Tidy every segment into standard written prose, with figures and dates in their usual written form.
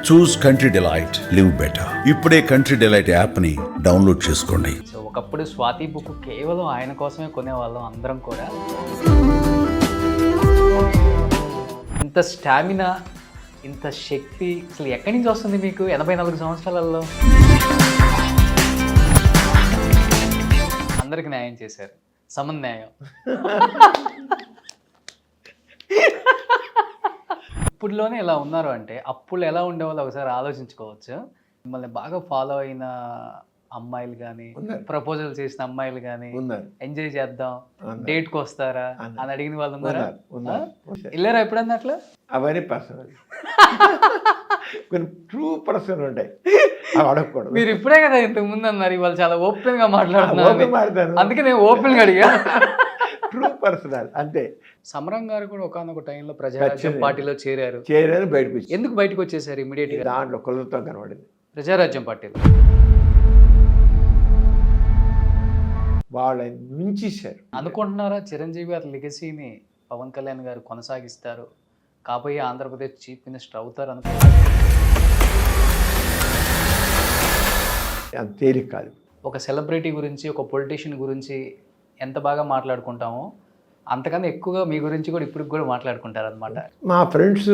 చూస్ country delight, live better. ఇప్పుడే country delight యాప్ని download చేసుకోండి. సో ఒకప్పుడు స్వాతి బుక్ కేవలం ఆయన కోసమే కొనేవాళ్ళం అందరం కూడా. ఇంత స్టామినా, ఇంత శక్తి అసలు ఎక్కడి నుంచి వస్తుంది మీకు 84 సంవత్సరాలలో? అందరికి న్యాయం చేశారు, సమన్యాయం. ఇప్పుడులోనే ఇలా ఉన్నారు అంటే అప్పుడు ఎలా ఉండేవాళ్ళు ఒకసారి ఆలోచించుకోవచ్చు. మిమ్మల్ని బాగా ఫాలో అయిన అమ్మాయిలు కానీ, ప్రపోజల్ చేసిన అమ్మాయిలు కానీ, ఎంజాయ్ చేద్దాం, డేట్కి వస్తారా అని అడిగిన వాళ్ళు ఉన్నారా? వెళ్ళారా ఎప్పుడన్నా అట్లా? అవన్నీ పర్సనల్, కొన్ని ట్రూ పర్సన్ ఉంటాయి, అడగకూడదు. మీరు ఇప్పుడే కదా ఇంతకు ముందు అన్నారు, వాళ్ళు చాలా ఓపెన్ గా మాట్లాడుతున్నారు, అందుకే నేను ఓపెన్ గా అడిగా. ట్రూ పర్సనల్ అంతే. సమరం గారు కూడా ఒకనొక టైంలో ప్రజారాజ్యం పార్టీలో చేరారు. బయటకు వచ్చి ఎందుకు బయటకు వచ్చేసారు ఇమీడియట్ గా? దాంట్లో కులతో కనబడింది ప్రజారాజ్యం పార్టీలో. వాళ్ళని మించేశారు అనుకుంటున్నారా చిరంజీవి గారి లెగసీని పవన్ కళ్యాణ్ గారు కొనసాగిస్తారు, కాబోయే ఆంధ్రప్రదేశ్ చీఫ్ మినిస్టర్ అవుతారు అనుకుంటున్నారు? అంత తేలిక కాదు. ఒక సెలబ్రిటీ గురించి, ఒక పొలిటీషియన్ గురించి ఎంత బాగా మాట్లాడుకుంటామో అంతకన్నా ఎక్కువగా మీ గురించి కూడా ఇప్పుడు కూడా మాట్లాడుకుంటారు అనమాట. మా ఫ్రెండ్స్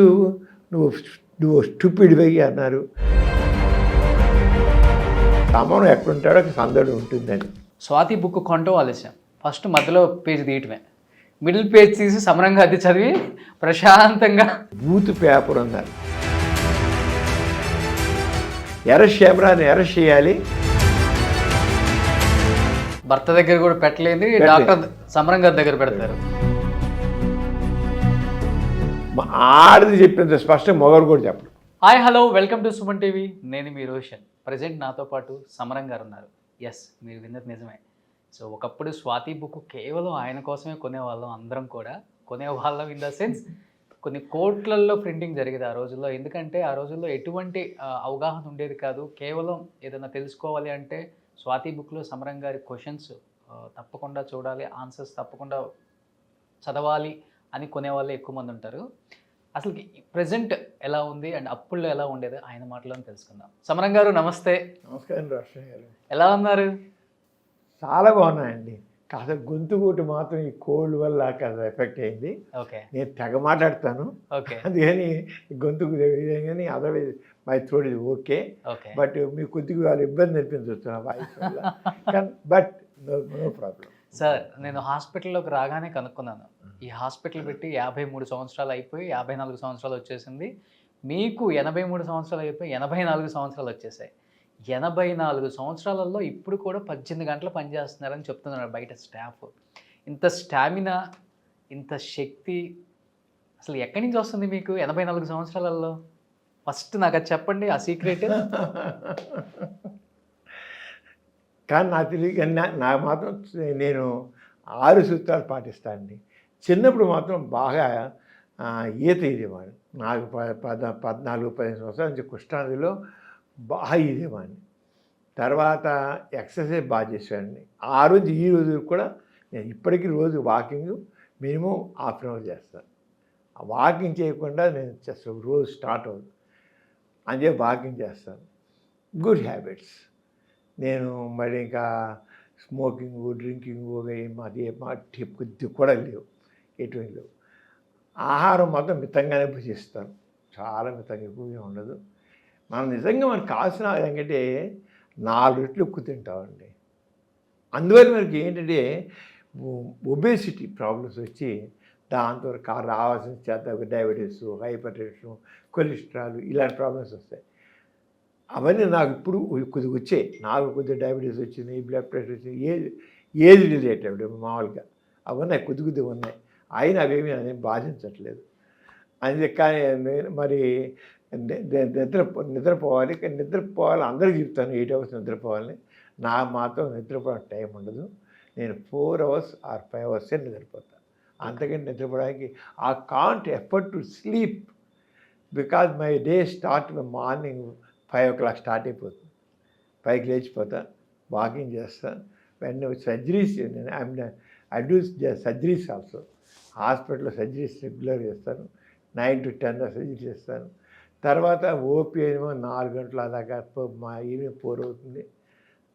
నువ్వు స్టూపిడ్ వెయ్యి అన్నారు. సామాను ఎక్కడుంటాడో సందడి ఉంటుందని. స్వాతి బుక్ కొంటాం ఆలస్యం, ఫస్ట్ మధ్యలో పేజ్ తీయటమే, మిడిల్ పేజ్ తీసి సమరంగా అది చదివి ప్రశాంతంగా. బూత్ పేపర్ ఉన్నారు, అరెస్ట్ చేయమని అరెస్ట్ చేయాలి. భర్త దగ్గర కూడా పెట్టలేదు, డాక్టర్ సమరం గారి దగ్గర పెడతారు. ఆడది చెప్పినంత స్పష్టంగా మొగలు కూడా చెప్పడు. Hi hello, welcome to Suman TV. నేను మీ రోషన్. ప్రజెంట్ నాతో పాటు సమరం గారు ఉన్నారు. ఎస్, మీరు విన్నది నిజమే. సో ఒకప్పుడు స్వాతి బుక్ కేవలం ఆయన కోసమే కొనేవాళ్ళం అందరం కూడా. కొనేవాళ్ళం ఇన్ ద సెన్స్ కొన్ని కోట్లల్లో ప్రింటింగ్ జరిగేది ఆ రోజుల్లో. ఎందుకంటే ఆ రోజుల్లో ఎటువంటి అవగాహన ఉండేది కాదు. కేవలం ఏదైనా తెలుసుకోవాలి అంటే స్వాతి బుక్లో సమరం గారి క్వశ్చన్స్ తప్పకుండా చూడాలి, ఆన్సర్స్ తప్పకుండా చదవాలి అని కొనేవాళ్ళు ఎక్కువ మంది ఉంటారు. అసలు ప్రజెంట్ ఎలా ఉంది అండ్ అప్పుల్లో ఎలా ఉండేది ఆయన మాటలో తెలుసుకుందాం. సమరం గారు నమస్తే. నమస్కారం రాష్ట్రం గారు, ఎలా ఉన్నారు? చాలా బాగున్నాయండి. కాస్త గొంతు కూటు మాత్రం ఈ కోల్డ్ వల్ల కాస్త ఎఫెక్ట్ అయింది. ఓకే, నేను తెగ మాట్లాడతాను, ఓకే, అందుకని గొంతుకు కానీ అదర్వైజ్ మై థ్రోట్ ఇది ఓకే. బట్ మీకు కొద్దిగా వాళ్ళు ఇబ్బంది అనిపించవచ్చు నా వాయిస్ వల్ల, బట్ నో ప్రాబ్లం. సార్, నేను హాస్పిటల్లోకి రాగానే కనుక్కున్నాను, ఈ హాస్పిటల్ పెట్టి 53 సంవత్సరాలు అయిపోయి 54 సంవత్సరాలు వచ్చేసింది. మీకు 83 సంవత్సరాలు అయిపోయి 84 సంవత్సరాలు వచ్చేసాయి. 84 సంవత్సరాలలో ఇప్పుడు కూడా 18 గంటలు పనిచేస్తున్నారని చెప్తున్నారు బయట స్టాఫ్. ఇంత స్టామినా, ఇంత శక్తి అసలు ఎక్కడి నుంచి వస్తుంది మీకు 84 సంవత్సరాలలో? ఫస్ట్ నాకు అది చెప్పండి, ఆ సీక్రెట్. కానీ నాకు తెలియదు, నాకు మాత్రం నేను 6 సూత్రాలు పాటిస్తానండి. చిన్నప్పుడు మాత్రం బాగా ఈత ఇదేవాడిని. నాకు 14-15 సంవత్సరాల నుంచి కృష్ణానదిలో బాగా ఇదేవాడిని. తర్వాత ఎక్సర్సైజ్ బాగా చేసేవాడిని. ఆ రోజు ఈ రోజు కూడా నేను ఇప్పటికీ రోజు వాకింగ్ మినిమం ½ అన్ అవర్ చేస్తాను. ఆ వాకింగ్ చేయకుండా నేను చేస్తాను, రోజు స్టార్ట్ అవుతుంది అంతే వాకింగ్ చేస్తాను. Good habits. నేను మరి ఇంకా స్మోకింగ్, డ్రింకింగ్ అది కొద్ది కూడా లేవు, ఎటువంటి లేవు. ఆహారం మాత్రం మితంగానే భుజిస్తాను, చాలా మితంగా, ఎక్కువగా ఉండదు. మనం నిజంగా మనకు కావాల్సిన ఏంటంటే 4 రెట్లు ఎక్కువ తింటామండి. అందువల్ల మనకి ఏంటంటే ఒబేసిటీ ప్రాబ్లమ్స్ వచ్చి దాంతో రావాల్సిన చేత డయాబెటీస్, హైపర్ టెన్షన్, కొలెస్ట్రాల్ ఇలాంటి ప్రాబ్లమ్స్ వస్తాయి. అవన్నీ నాకు ఇప్పుడు కొద్దిగా వచ్చాయి. నాకు కొద్దిగా డయాబెటీస్ వచ్చింది, బ్లడ్ ప్రెషర్ వచ్చింది, ఏజ్ రిలేటెడ్ మామూలుగా అవన్నీ కొద్దిగా ఉన్నాయి. అయినా అవేమీ అదేం బాధించట్లేదు. అందుకే కానీ మరి నిద్రపోవాలి, కానీ నిద్రపోవాలి అందరికీ చెప్తాను 8 అవర్స్ నిద్రపోవాలని. నాకు మాత్రం నిద్రపోవడం టైం ఉండదు. నేను 4 అవర్స్ ఆర్ 5 అవర్సే నిద్రపోతాను. అంతకంటే నిద్రపోవడానికి I can't afford to sleep because my day start morning 5 o'clock start అయిపోతుంది. 5కి లేచిపోతా, వాకింగ్ చేస్తా. వెంటనే surgeries, I do surgeries also. హాస్పిటల్లో సర్జరీస్ రెగ్యులర్ చేస్తాను. 9 to 10 సర్జరీ చేస్తాను. తర్వాత ఓపీ ఏమో 4 గంటల దాకా మా ఈవినింగ్ 4 అవుతుంది.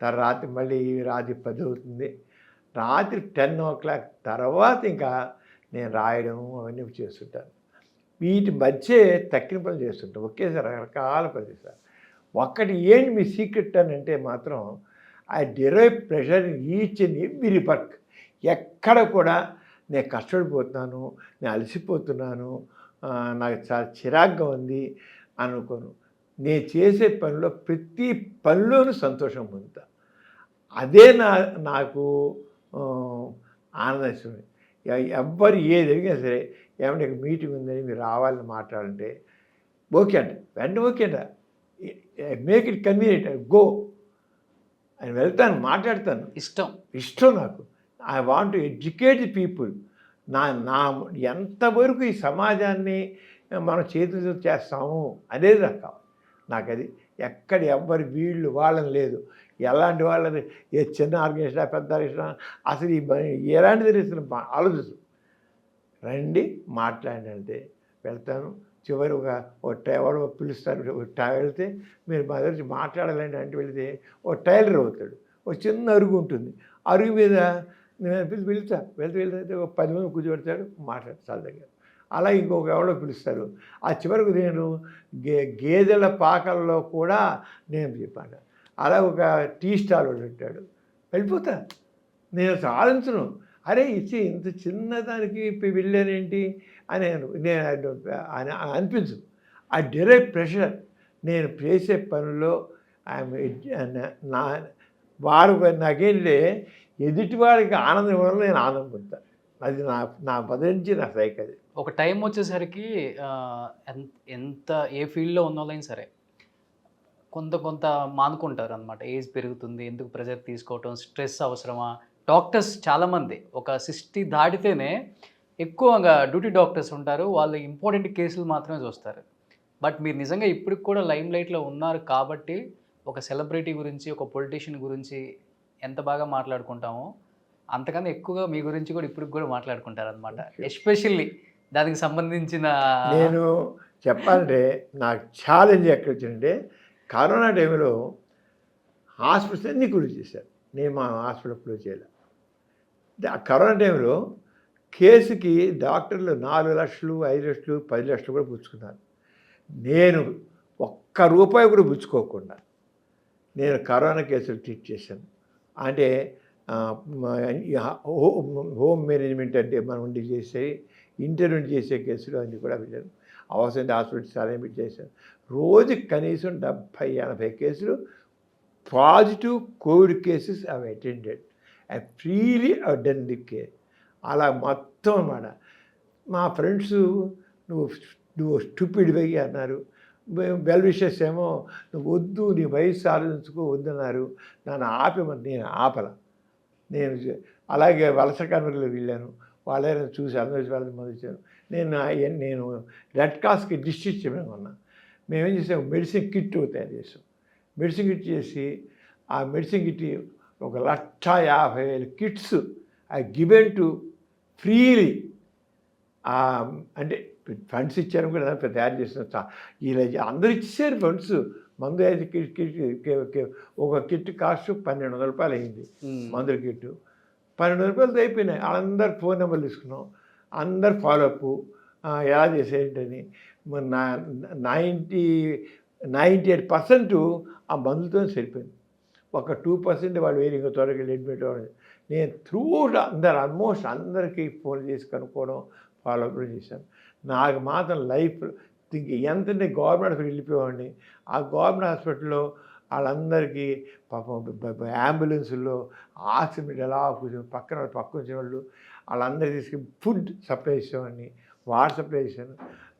రాత్రి మళ్ళీ రాత్రి 10 అవుతుంది. రాత్రి 10 తర్వాత ఇంకా నేను రాయడం అవన్నీ చేస్తుంటాను. వీటి మధ్య తక్కిన పనులు చేస్తుంటాను. ఒకేసారి రకరకాల పనులు చేస్తాను. ఒక్కటి ఏంటి మీ సీక్రెట్ అని అంటే మాత్రం I derive pressure in each and every work. ఎక్కడ కూడా నేను కష్టపడిపోతున్నాను, నేను అలసిపోతున్నాను, నాకు చాలా చిరాగ్గా ఉంది అనుకోను. నేను చేసే పనిలో ప్రతి పనిలోనూ సంతోషం పొందుతా. అదే నాకు ఆనందం ఇస్తుంది. ఎవ్వరు ఏది జరిగినా సరే, ఏమంటే మీటింగ్ ఉందని మీరు రావాలని మాట్లాడంటే ఓకే అంట, వెంటనే ఓకే అంట, మేక్ ఇట్ కన్వీనియంట్, గో అని వెళ్తాను, మాట్లాడతాను. ఇష్టం నాకు. I want to educate the people. నా ఎంతవరకు ఈ సమాజాన్ని మనం చేతులతో చేస్తాము అనేది నాకు కావాలి. నాకు అది ఎక్కడ ఎవ్వరి వీళ్ళు వాళ్ళని లేదు. ఎలాంటి వాళ్ళని ఏ చిన్న ఆర్గనైజేషన్ పెద్ద ఆర్గనైజేషన్ అసలు ఎలాంటిది అసలు ఆలోచిస్తాం. రండి మాట్లాడంటే వెళ్తాను. చివరి ఒక ఎవరో పిలుస్తారు, వెళ్తే మీరు మా దగ్గర మాట్లాడాలండి అంటే వెళితే ఒక టైలర్ అవుతాడు. ఒక చిన్న అరుగు ఉంటుంది, అరుగు మీద నేను వెళ్తే ఒక 10 మంది కూర్చోబెడతాడు, మాట్లాడతాడు దగ్గర. అలా ఇంకొక ఎవరో పిలుస్తారు. ఆ చివరకు నేను గేదెల పాకల్లో కూడా నేను చెప్పాను. అలా ఒక టీ స్టాల్ ఉంటాడు, వెళ్ళిపోతా. నేను సాధించను, అరే ఇచ్చి ఇంత చిన్నదానికి వెళ్ళానేంటి అని నేను అనిపించు. ఆ డిరైవ్ ప్రెషర్ నేను చేసే పనుల్లో వారు నాకేంటే ఎదుటి వారికి ఆనందం ఇవ్వడంలో నేను ఆనందం పొందుతాను. అది నా బదిలించి నా సైక్. అది ఒక టైం వచ్చేసరికి ఎంత ఏ ఫీల్డ్లో ఉన్నోళ్ళైనా సరే కొంత మానుకుంటారు అనమాట. ఏజ్ పెరుగుతుంది, ఎందుకు ప్రెజర్ తీసుకోవటం, స్ట్రెస్ అవసరమా. డాక్టర్స్ చాలామంది ఒక 60 దాటితేనే ఎక్కువగా డ్యూటీ డాక్టర్స్ ఉంటారు, వాళ్ళు ఇంపార్టెంట్ కేసులు మాత్రమే చూస్తారు. బట్ మీరు నిజంగా ఇప్పటికి కూడా లైమ్ లైట్లో ఉన్నారు కాబట్టి ఒక సెలబ్రిటీ గురించి, ఒక పొలిటీషియన్ గురించి ఎంత బాగా మాట్లాడుకుంటామో అంతకన్నా ఎక్కువగా మీ గురించి కూడా ఇప్పటికి కూడా మాట్లాడుకుంటారు అనమాట. ఎస్పెషల్లీ దానికి సంబంధించిన నేను చెప్పాలంటే నాకు ఛాలెంజ్ ఎక్కడ వచ్చిందంటే కరోనా టైంలో హాస్పిటల్స్ అన్నీ క్లోజ్ చేశారు. నేను మా హాస్పిటల్ క్లోజ్ చేయలే. కరోనా టైంలో కేసుకి డాక్టర్లు 4 లక్షలు, 5 లక్షలు, 10 లక్షలు కూడా పుచ్చుకున్నారు. నేను ₹1 కూడా పుచ్చుకోకుండా నేను కరోనా కేసులు ట్రీట్ చేశాను. అంటే హోమ్ మేనేజ్మెంట్ అంటే మనం ఉండి చేసే ఇంటర్వ్యూ చేసే కేసులు అన్నీ కూడా వెళ్ళాను. అవసరం హాస్పిటల్స్ చాలా ఏమిటి చేశాను. రోజుకి కనీసం 70-80 కేసులు పాజిటివ్ కోవిడ్ కేసెస్ అవి attended. I freely done the care. అలా మొత్తం అన్నమాట. మా ఫ్రెండ్స్ నువ్వు స్టూపిడ్ వెయ్యి అన్నారు. వెల్ విషెస్ ఏమో నువ్వు వద్దు, నీ వయసు ఆలోచించుకో వద్దన్నారు. నన్ను ఆపేమని నేను ఆపల. నేను అలాగే వలస కార్మికులు వెళ్ళాను, వాళ్ళే చూసి అందరూ వాళ్ళని మొదలుచాను. నేను రెడ్ క్రాస్కి డిస్ట్రిక్ట్ ఉన్నా. మేమేం చేసాం, మెడిసిన్ కిట్ తయారు చేసాం. మెడిసిన్ కిట్ చేసి ఆ medicine kit 1,50,000 kits I given to freely. అంటే ఫండ్స్ ఇచ్చారు కూడా తయారు చేసిన ఇలా అందరూ ఇచ్చారు ఫండ్స్. మందు అయితే ఒక కిట్ కాస్ట్ ₹1,200 అయింది. మందుల కిట్టు ₹1,200 అయిపోయినాయి. వాళ్ళందరు ఫోన్ నెంబర్లు తీసుకున్నాం, అందరు ఫాలోఅప్ ఎలా చేసేటని. 98% ఆ మందులతో సరిపోయింది. ఒక 2% వాళ్ళు వేరే ఇంకా త్వరగా అడ్మిట్ అవ్వడం. నేను ఆల్మోస్ట్ అందరికీ ఫోన్ చేసి కనుక్కోవడం, ఫాలోఅప్ చేశాను. నాకు మాత్రం లైఫ్ ఎంతంటే గవర్నమెంట్ హాస్పిటల్ వెళ్ళిపోయేవాడిని. ఆ గవర్నమెంట్ హాస్పిటల్లో వాళ్ళందరికీ పాపం అంబులెన్సుల్లో ఆక్సిజన్ ఎలా కూర్చొని పక్కన వచ్చిన వాళ్ళు వాళ్ళందరికీ తీసుకుని ఫుడ్ సప్లై చేసేవాడిని, వాటర్ సప్లై చేశాను.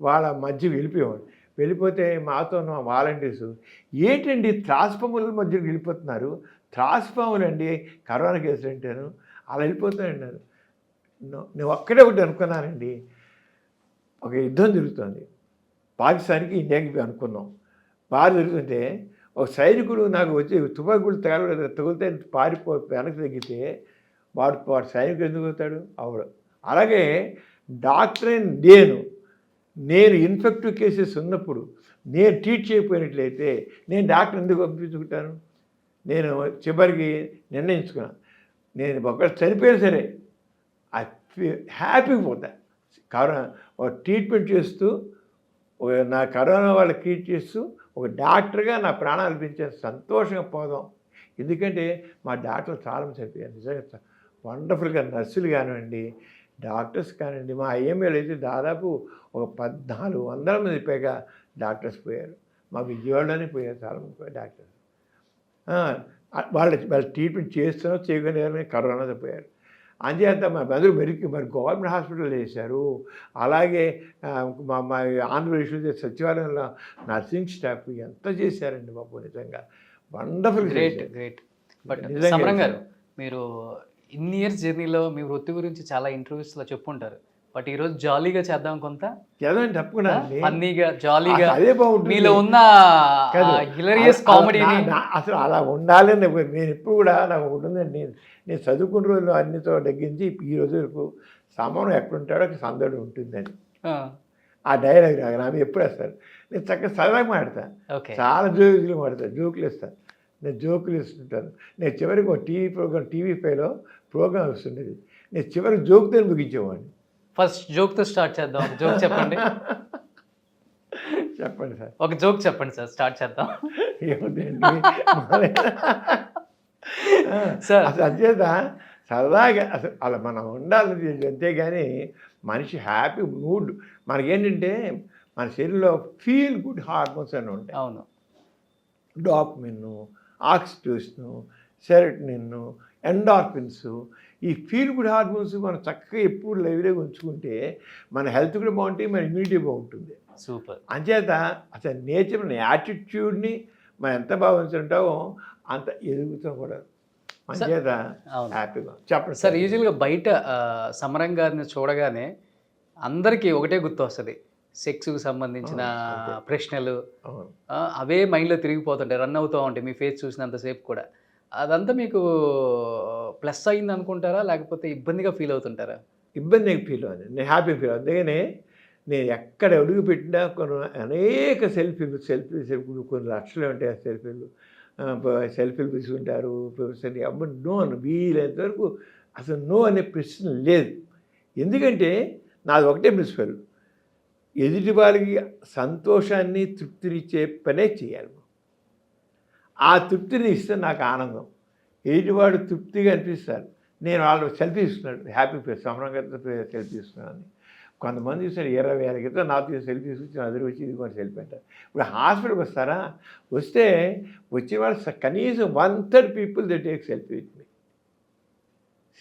వాళ్ళ మధ్య వెళ్ళిపోయేవాడిని. వెళ్ళిపోతే మాతో ఉన్న వాలంటీర్స్ ఏంటండి త్రాసుపాముల మధ్యకి వెళ్ళిపోతున్నారు, త్రాసుపాములు అండి కరోనా కేసులు అంటాను, అలా వెళ్ళిపోతానన్నారు. నేను ఒక్కడే ఒకటి అనుకున్నానండి. ఒక యుద్ధం జరుగుతుంది, పాకిస్తాన్కి ఇండియాకి అనుకున్నాం. బాగా జరుగుతుంటే ఒక సైనికుడు నాకు వచ్చి తుపాకులు తగిలితే వెనక్కి తగ్గితే వాడు సైనికుడు ఎందుకు అవుతాడు? అవడు. అలాగే డాక్టర్ నేను ఇన్ఫెక్టివ్ కేసెస్ ఉన్నప్పుడు నేను ట్రీట్ చేయకపోయినట్లయితే నేను డాక్టర్ ఎందుకు పంపించుకుంటాను? నేను చివరికి నిర్ణయించుకున్నాను, నేను ఒకవేళ చనిపోయినా సరే హ్యాపీగా పోతా. కరోనా ఒక ట్రీట్మెంట్ చేస్తూ, నా కరోనా వాళ్ళకి ట్రీట్ చేస్తూ ఒక డాక్టర్గా నా ప్రాణాలు పెంచే సంతోషంగా పోదాం. ఎందుకంటే మా డాక్టర్లు చాలామంది చనిపోయారు. నిజంగా వండర్ఫుల్గా నర్సులు కానివ్వండి, డాక్టర్స్ కానివ్వండి. మా ఐఎంఏలో అయితే దాదాపు ఒక 1400 మంది పైగా డాక్టర్స్ పోయారు. మా విజయవాడలోనే పోయారు చాలామంది పోయారు డాక్టర్స్. వాళ్ళ ట్రీట్మెంట్ చేస్తున్నా చేయగలిగారని కరోనాతో పోయారు. అంచేత అందరూ మరి గవర్నమెంట్ హాస్పిటల్ చేశారు. అలాగే మా ఆంధ్రప్రదేశ్లో సచివాలయంలో నర్సింగ్ స్టాఫ్ ఎంత చేశారండి బాబు, నిజంగా వండర్ఫుల్. గ్రేట్. బట్ సమరం గారు, మీరు ఇన్ని ఇయర్స్ జర్నీలో మీ వృత్తి గురించి చాలా ఇంటర్వ్యూస్లో చెప్పుంటారు. బట్ ఈరోజు జాలీగా చేద్దాం, కొంత చదవండి తప్పకుండా ఫన్నీగా జాలీగా. అదే బాగుంటుంది మీలో ఉన్న హిలరియస్ కామెడీని అసలు అలా ఉండాలి. నేను ఎప్పుడు కూడా నాకు ఉంటుందండి. నేను చదువుకున్న రోజులు అన్నితో తగ్గించి ఈ రోజు వరకు సమరం ఎక్కడుంటాడో సందడి ఉంటుందని ఆ డైలాగ్ నాకు ఎప్పుడు వేస్తారు. నేను చక్కగా సరదాగా మాడతాను, చాలా జోకులు మాడతాను, జోకులు ఇస్తాను. నేను జోకులు ఇస్తుంటాను. నేను చివరికి ఒక టీవీ ఫైవ్లో ప్రోగ్రామ్ వస్తుండేది. నేను చివరికి జోకుతో ముగించేవాడిని. ఫస్ట్ జోక్తో స్టార్ట్ చేద్దాం. జోక్ చెప్పండి. చెప్పండి సార్, ఒక జోక్ చెప్పండి సార్, స్టార్ట్ చేద్దాం. ఏముందండి సార్, అసలు అచేత సరదాగా అసలు అలా మనం ఉండాలి. అంతేగాని మనిషి హ్యాపీ మూడ్ మనకేంటంటే మన శరీరంలో ఫీల్ గుడ్ హార్మోన్స్ అని ఉంటాయి. అవును. డోపమిన్, ఆక్సిటోసిన్, సెరటోనిన్, ఎండార్ఫిన్స్, ఈ ఫీల్ గుడ్ హార్మోన్స్ మనం చక్కగా ఎప్పుడు లైవ్లో ఉంచుకుంటే మన హెల్త్ కూడా బాగుంటుంది, మన ఇమ్యూనిటీ బాగుంటుంది. సూపర్. అంచేత అసలు నేచర్ మన యాటిట్యూడ్ని మనం ఎంత బాగా ఉంచుంటామో అంత ఎదుగుతాం కూడా. అంచేత హ్యాపీగా చెప్పండి సార్. యూజువల్గా బయట సమరం గారిని చూడగానే అందరికీ ఒకటే గుర్తు వస్తుంది, సెక్స్కి సంబంధించిన ప్రశ్నలు అవే మైండ్లో తిరిగిపోతుంటాయి, రన్ అవుతూ ఉంటాయి మీ ఫేస్ చూసినంతసేపు కూడా. అదంతా మీకు ప్లస్ అయింది అనుకుంటారా, లేకపోతే ఇబ్బందిగా ఫీల్ అవుతుంటారా? ఇబ్బందిగా ఫీల్ అవుతుంది, నేను హ్యాపీ ఫీల్ అవుతుంది. అందుకనే నేను ఎక్కడ అడుగు పెట్టినా అనేక సెల్ఫీలు కొన్ని లక్షలు ఉంటాయి. సెల్ఫీలు తీసుకుంటారు. అప్పుడు నో అని వీలైనంత వరకు అసలు నో అనే ప్రశ్న లేదు. ఎందుకంటే నాది ఒకటే ప్రిన్సిపల్, ఎదుటి వాళ్ళకి సంతోషాన్ని తృప్తినిచ్చే పనే చేయాలి. ఆ తృప్తిని ఇస్తే నాకు ఆనందం. ఎదుటివాడు తృప్తిగా అనిపిస్తారు. నేను వాళ్ళు సెల్ఫీ ఇస్తున్నాడు, హ్యాపీ ఫేస్ సమరంగా సెల్ఫీ ఇస్తున్నాను. కొంతమంది చూసారు 20,000 క్రితం నాతో సెల్ఫీ తీసుకొచ్చి అదిరి వచ్చి ఇది కూడా సెల్ఫీ అంటారు. ఇప్పుడు హాస్పిటల్కి వస్తారా, వస్తే వచ్చేవాళ్ళు కనీసం 1/3 people they take selfie with me.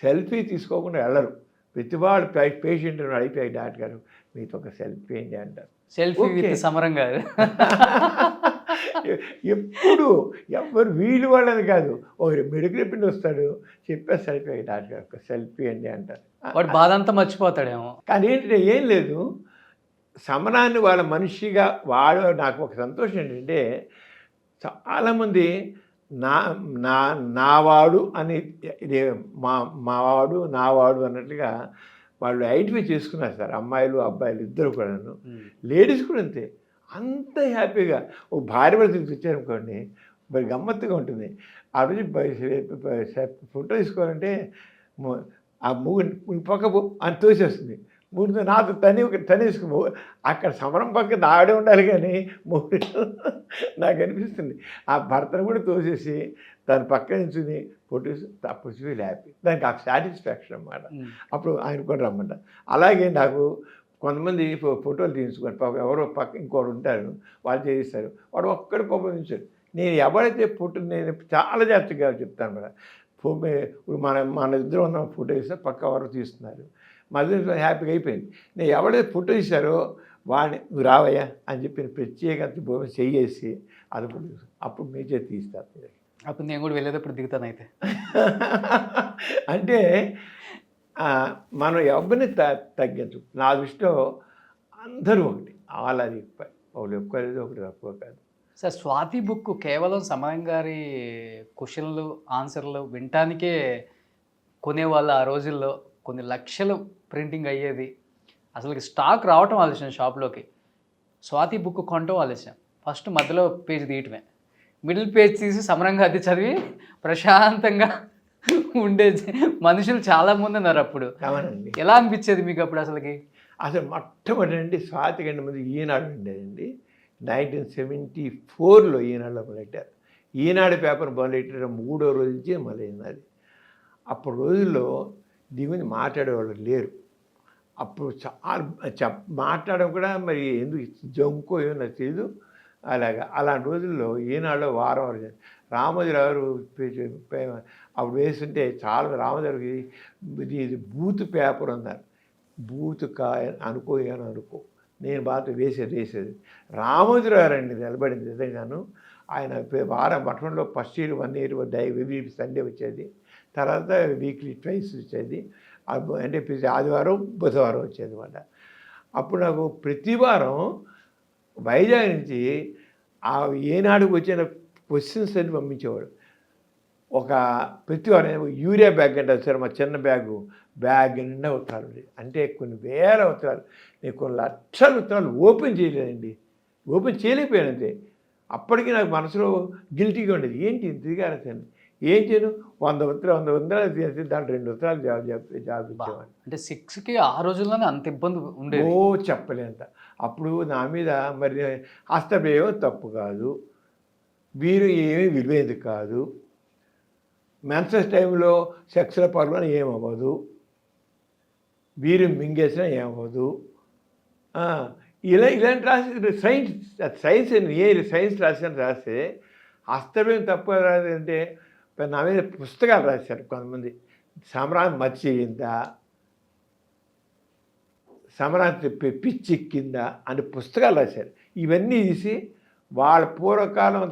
Selfie తీసుకోకుండా వెళ్ళరు. ప్రతివాడు పేషెంట్ అయిపోయాయి, డాక్టర్ గారు మీతో ఒక సెల్ఫీ ఏంటి అంటారు. సెల్ఫీ విత్ సమరం గారు. ఎప్పుడు ఎవరు వీళ్ళు వాళ్ళని కాదు, ఒక మెడికల్ రిపోర్ట్ వస్తాడు, చెప్పేసి అయిపోయాయి డాక్టర్ గారు ఒక సెల్ఫీ అండి అంటారు. వాడు బాధ అంతా మర్చిపోతాడేమో. కానీ ఏంటంటే ఏం లేదు, సమరాన్ని వాళ్ళ మనిషిగా వాడు. నాకు ఒక సంతోషం ఏంటంటే చాలామంది నావాడు అని మావాడు నావాడు అన్నట్లుగా వాళ్ళు ఐడెంటిఫై చేసుకున్నారు సార్. అమ్మాయిలు అబ్బాయిలు ఇద్దరు కూడాను, లేడీస్ కూడా అంతే. అంత హ్యాపీగా ఓ భార్య భర్తలు తెచ్చారనుకోండి, మరి గమ్మత్తుగా ఉంటుంది. ఆ రోజు ఫోటో తీసుకోవాలంటే ఆ మూడు పక్క అని తోసేస్తుంది. మూడుతో నాతో తనేసుకు అక్కడ సమరం పక్క ఆడే ఉండాలి, కానీ మూడు నాకు అనిపిస్తుంది ఆ భర్తను కూడా తోసేసి దాని పక్క నుంచి ఫోటోస్ అప్పుడు ఫీల్ హ్యాపీ. దానికి ఆ సాటిస్ఫాక్షన్ అన్నమాట. అప్పుడు ఆయన కూడా రమ్మంట. అలాగే నాకు కొంతమంది ఫోటోలు తీయించుకోండి, పాపం ఎవరో పక్క ఇంకోటి ఉంటారు, వాళ్ళు చేయిస్తారు, వాడు ఒక్కడి కోపగించాడు. నేను ఎవరైతే ఫోటో నేను చాలా జాగ్రత్తగా చెప్తాను మేడం. ఇప్పుడు మన ఇద్దరు ఉన్న ఫోటో ఇస్తే పక్క ఎవరు తీస్తున్నారు, మళ్ళీ హ్యాపీగా అయిపోయింది. నేను ఎవరైతే ఫోటో ఇస్తారో వాడిని నువ్వు రావయ్యా అని చెప్పి ప్రత్యేకత భూమి చేసి అది అప్పుడు మీచే తీస్తారు. అప్పుడు నేను కూడా వెళ్ళేటప్పుడు దిగుతాను అయితే. అంటే మనం ఎవరిని తగ్గించు. నా దృష్టిలో అందరూ ఒకటి, ఆల్ అది ఒకటి ఎక్కువ లేదు, ఒకటి తక్కువ కాదు. సార్, స్వాతి బుక్ కేవలం సమరం గారి క్వశ్చన్లు ఆన్సర్లు వినటానికే కొనేవాళ్ళు. ఆ రోజుల్లో కొన్ని లక్షలు ప్రింటింగ్ అయ్యేది. అసలు స్టాక్ రావటం ఆలస్యం, షాప్లోకి స్వాతి బుక్ కొనటం ఆలస్యం. ఫస్ట్ మధ్యలో పేజ్ తీయటమే, మిడిల్ పేజ్ తీసి సమరంగా అది చదివి ప్రశాంతంగా ఉండేది మనుషులు చాలామంది ఉన్నారు అప్పుడు. అవునండి. ఎలా అనిపించేది మీకు అప్పుడు అసలుకి? అసలు మొట్టమొదటి స్వాతి కంటే ముందు ఈనాడు ఉండేదండి. 1974లో ఈనాడులో మొదలెట్టారు. ఈనాడు పేపర్ మొదలెట్టారు 3వ రోజు నుంచి మొదలైంది అది. అప్పుడు రోజుల్లో దీని గురించి మాట్లాడేవాళ్ళు లేరు. అప్పుడు చాలా మాట్లాడడం కూడా మరి ఎందుకు జంకో ఏమో నాకు తెలియదు. అలాంటి రోజుల్లో ఈనాడులో వారం వారం రామోజీరావు అప్పుడు వేస్తుంటే చాలా రామోజీరావుకి ఇది బూత్ పేపర్ అన్నారు. బూత్ అనుకో నేను బాగా వేసేది రామోజీరావు అండి నిలబడింది నిజంగాను. ఆయన వారం పట్టణంలో first year 1 year every Sunday వచ్చేది, తర్వాత వీక్లీ ట్వైస్ వచ్చేది, అంటే ప్రతి ఆదివారం బుధవారం వచ్చేది అన్నమాట. అప్పుడు నాకు ప్రతి వారం వైజాగ్ నుంచి ఆ ఏనాడుకు వచ్చిన క్వశ్చన్స్ అన్ని పంపించేవాడు. ఒక ప్రతి వారం యూరియా బ్యాగ్ అంటే సార్ మా చిన్న బ్యాగ్ నిండా ఉత్తరాలు, అంటే కొన్ని వేల ఉత్తరాలు, నేను కొన్ని లక్షల ఉత్తరాలు ఓపెన్ చేయలేదండి, ఓపెన్ చేయలేకపోయానంతే. అప్పటికి నాకు మనసులో గిల్టీగా ఉండేది, ఏంటి తిరిగారని. ఏం చేయను, 100 ఉత్తరాలు చేసి దాంట్లో 2 ఉత్తరాలు జాబ్ ఇచ్చేవాడిని. అంటే 6కి ఆ రోజుల్లోనే అంత ఇబ్బంది ఉండేది? చెప్పలేంత. అప్పుడు నా మీద మరి హస్తప్రయోగం తప్పు కాదు, వీరు ఏమీ విలువైంది కాదు, మెన్సెస్ టైంలో సెక్స్ల పర్వం ఏమవ్వదు, వీరు మింగేసినా ఏమవ్వదు, ఇలాంటి రాసి సైన్స్ సైన్స్ రాస్తే హస్తప్రయోగం తప్పు రాదంటే నా మీద పుస్తకాలు రాశారు కొంతమంది. సమరాన్ని మర్చిపోయిందా, సమరాన్ని పిచ్చెక్కిందా అని పుస్తకాలు రాశారు. ఇవన్నీ తీసి వాళ్ళ పూర్వకాలం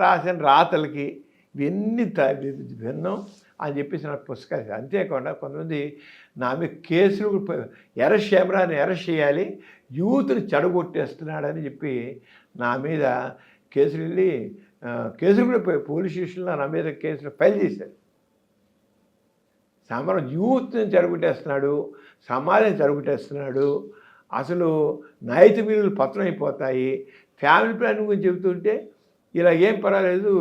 రాసిన రాతలకి ఇవన్నీ భిన్నం అని చెప్పేసి నాకు పుస్తకాలు. అంతేకాకుండా కొంతమంది నా మీద కేసులు అరెస్ట్ చేయాలి, యూత్ని చెడగొట్టేస్తున్నాడని చెప్పి నా మీద కేసులు కూడా పోలీస్ స్టేషన్లో నా మీద కేసులు ఫైల్ చేశారు. సమరం యూత్ని చెడగొట్టేస్తున్నాడు, సమాజం చెడగొట్టేస్తున్నాడు, అసలు నైతిక విలువలు పతనం అయిపోతాయి, ఫ్యామిలీ ప్లానింగ్ గురించి చెబుతుంటే ఇలా ఏం పర్వాలేదు,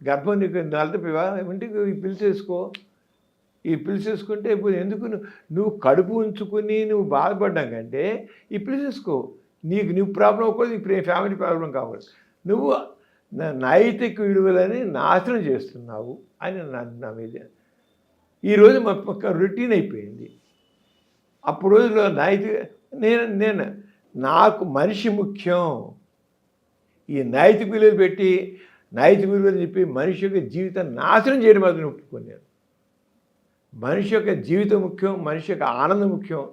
గర్భం నీకు నలతపివా ఇంటికి పిలిచేసుకో, పిలిచేసుకుంటే ఎందుకు నువ్వు కడుపు ఉంచుకుని నువ్వు బాధపడ్డాం కంటే పిలిచేసుకో, నువ్వు ప్రాబ్లం అవ్వకూడదు, ఇప్పుడు ఫ్యామిలీ ప్రాబ్లం కావాలి, నువ్వు నైతిక విలువలని నాశనం చేస్తున్నావు అని నా మీద. ఈరోజు మా పక్క రొటీన్ అయిపోయింది. అప్పుడు రోజుల్లో నేను నాకు మనిషి ముఖ్యం, ఈ నైతిక విలువలు పెట్టి నైతిక విలువలు చెప్పి మనిషి యొక్క జీవితాన్ని నాశనం చేయడం మాత్రం ఒప్పుకున్నాను. మనిషి యొక్క జీవితం ముఖ్యం, మనిషి యొక్క ఆనందం ముఖ్యం.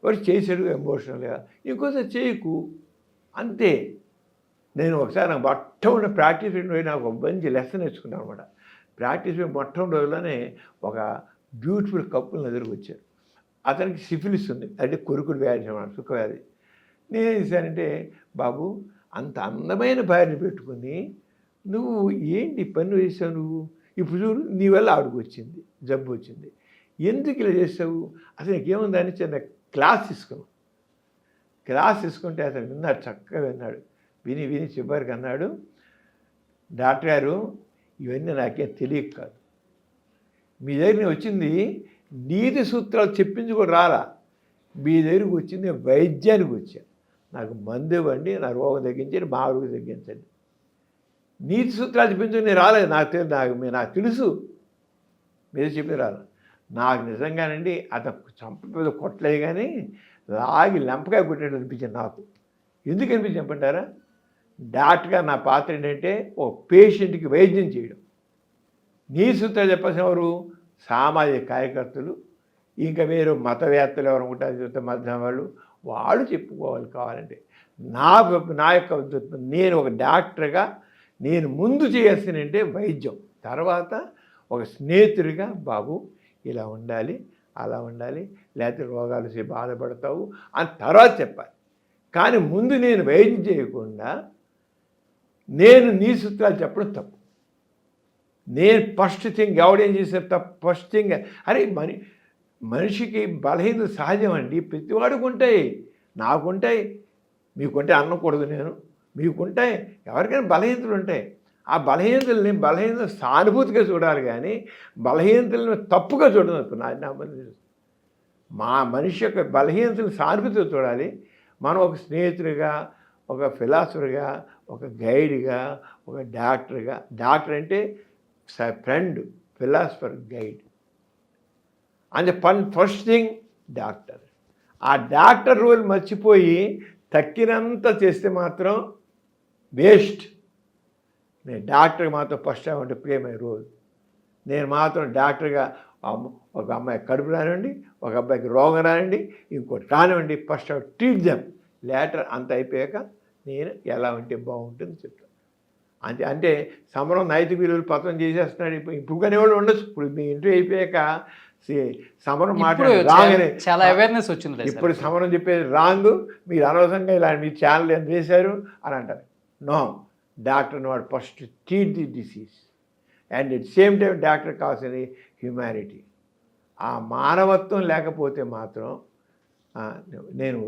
వాడు చేసాడు ఎమోషనల్గా, ఇంకోసారి చేయకు అంతే. నేను ఒకసారి నాకు మొట్టమొదటి ప్రాక్టీస్ పోయి నాకు ఒక మంచి లెసన్ నేర్చుకున్నాను అనమాట. ప్రాక్టీస్ పోయి మొట్టమొదటి రోజుల్లోనే ఒక బ్యూటిఫుల్ కప్పులు ఎదురుకు వచ్చారు. అతనికి సిఫిలిస్ ఉంది, అంటే కొరుకుడు వ్యాధి అన్నమాట, సుఖవ్యాధి. నేనేం చేశానంటే, బాబు అంత అందమైన భార్యని పెట్టుకుని నువ్వు ఏంటి పని చేసావు, నువ్వు ఇప్పుడు చూడు నీ వల్ల ఆవిడకు వచ్చింది, జబ్బు వచ్చింది, ఎందుకు ఇలా చేసావు, అసలు నీకేముందని చిన్న క్లాస్ తీసుకుంటే అతను విన్నాడు, చక్కగా విన్నాడు. విని చివరికి అన్నాడు, డాక్టర్ గారు ఇవన్నీ నాకేం తెలియక కాదు, మీ దగ్గర వచ్చింది నీతి సూత్రాలు చెప్పించుకొని రాలా, మీ దగ్గరికి వచ్చింది వైద్యానికి వచ్చాను, నాకు మందు ఇవ్వండి, నా రోగం తగ్గించండి, మా ఆవిడకు తగ్గించండి. నీతి సూత్రాలు చెప్పించుకుని నేను రాలేదు, నాకు తెలుసు మీరు చెప్పి రాదు. నాకు నిజంగానండి అతను చంప కొట్టలేదు, కానీ లాగి లెంపకాయ కొట్టేట్టు అనిపించింది నాకు. ఎందుకు అనిపించింది చెప్పంటారా, డాక్టర్గా నా పాత్ర ఏంటంటే ఒక పేషెంట్కి వైద్యం చేయడం. నీ సూత్రాలు చెప్పాల్సిన ఎవరు, సామాజిక కార్యకర్తలు, ఇంకా వేరు మతవేత్తలు ఎవరు ఉంటారు, మధ్య వాళ్ళు చెప్పుకోవాలి. కావాలంటే నా యొక్క నేను ఒక డాక్టర్గా నేను ముందు చేయాల్సిందంటే వైద్యం, తర్వాత ఒక స్నేహితుడిగా బాబు ఇలా ఉండాలి, అలా ఉండాలి, లేకపోతే రోగాలు బాధపడతావు అని తర్వాత చెప్పాలి. కానీ ముందు నేను వైద్యం చేయకుండా నేను నీ సూత్రాలు చెప్పడం తప్పు. నేను ఫస్ట్ థింగ్ ఎవడేం చేశారు తప్పు, ఫస్ట్ థింగ్ అరే మనిషికి బలహీనత సహజం అండి, ప్రతివాడికి ఉంటాయి, నాకుంటాయి, మీకుంటే అనకూడదు, నేను మీకుంటాయి, ఎవరికైనా బలహీనతలు ఉంటాయి. ఆ బలహీనతలు సానుభూతిగా చూడాలి కానీ బలహీనతలను తప్పుగా చూడదు. ఇప్పుడు నా మా మనిషి యొక్క బలహీనతలు సానుభూతిగా చూడాలి. మనం ఒక స్నేహితుడిగా, ఒక ఫిలాసఫర్గా, ఒక గైడ్గా, ఒక డాక్టర్గా. డాక్టర్ అంటే ఫ్రెండ్, ఫిలాసఫర్, గైడ్. అంటే ఫస్ట్ థింగ్ డాక్టర్. ఆ డాక్టర్ రోల్ మర్చిపోయి తక్కినంత చేస్తే మాత్రం వేస్ట్. నేను డాక్టర్కి మాత్రం ఫస్ట్ టైం అంటే ప్లే మై రోల్. నేను మాత్రం డాక్టర్గా ఒక అమ్మాయి కడుపు రానివ్వండి, ఒక అబ్బాయికి రోగం రానివ్వండి, ఇంకోటి రానివ్వండి, ఫస్ట్ ట్రీట్ దెమ్. లేటర్ అంత అయిపోయాక నేను ఎలా ఉంటే బాగుంటుంది చెప్తాను. అంటే సమరం నైతిక విలువలు పతనం చేసేస్తున్నాడు. ఇప్పుడు కానీ వాళ్ళు ఉండొచ్చు. ఇప్పుడు మీ ఇంటర్వ్యూ అయిపోయాక సమరం మాట్లాడే రాంగ్ చాలా అవేర్నెస్ వచ్చింది. ఇప్పుడు సమరం చెప్పేది రాంగ్, మీరు అనవసరంగా ఇలా మీ ఛానల్ ఎంత చేశారు అని అంటారు. నో, డాక్టర్ని వాడు first treat the disease and at same time doctor కావాల్సింది హ్యుమానిటీ. ఆ మానవత్వం లేకపోతే మాత్రం నేను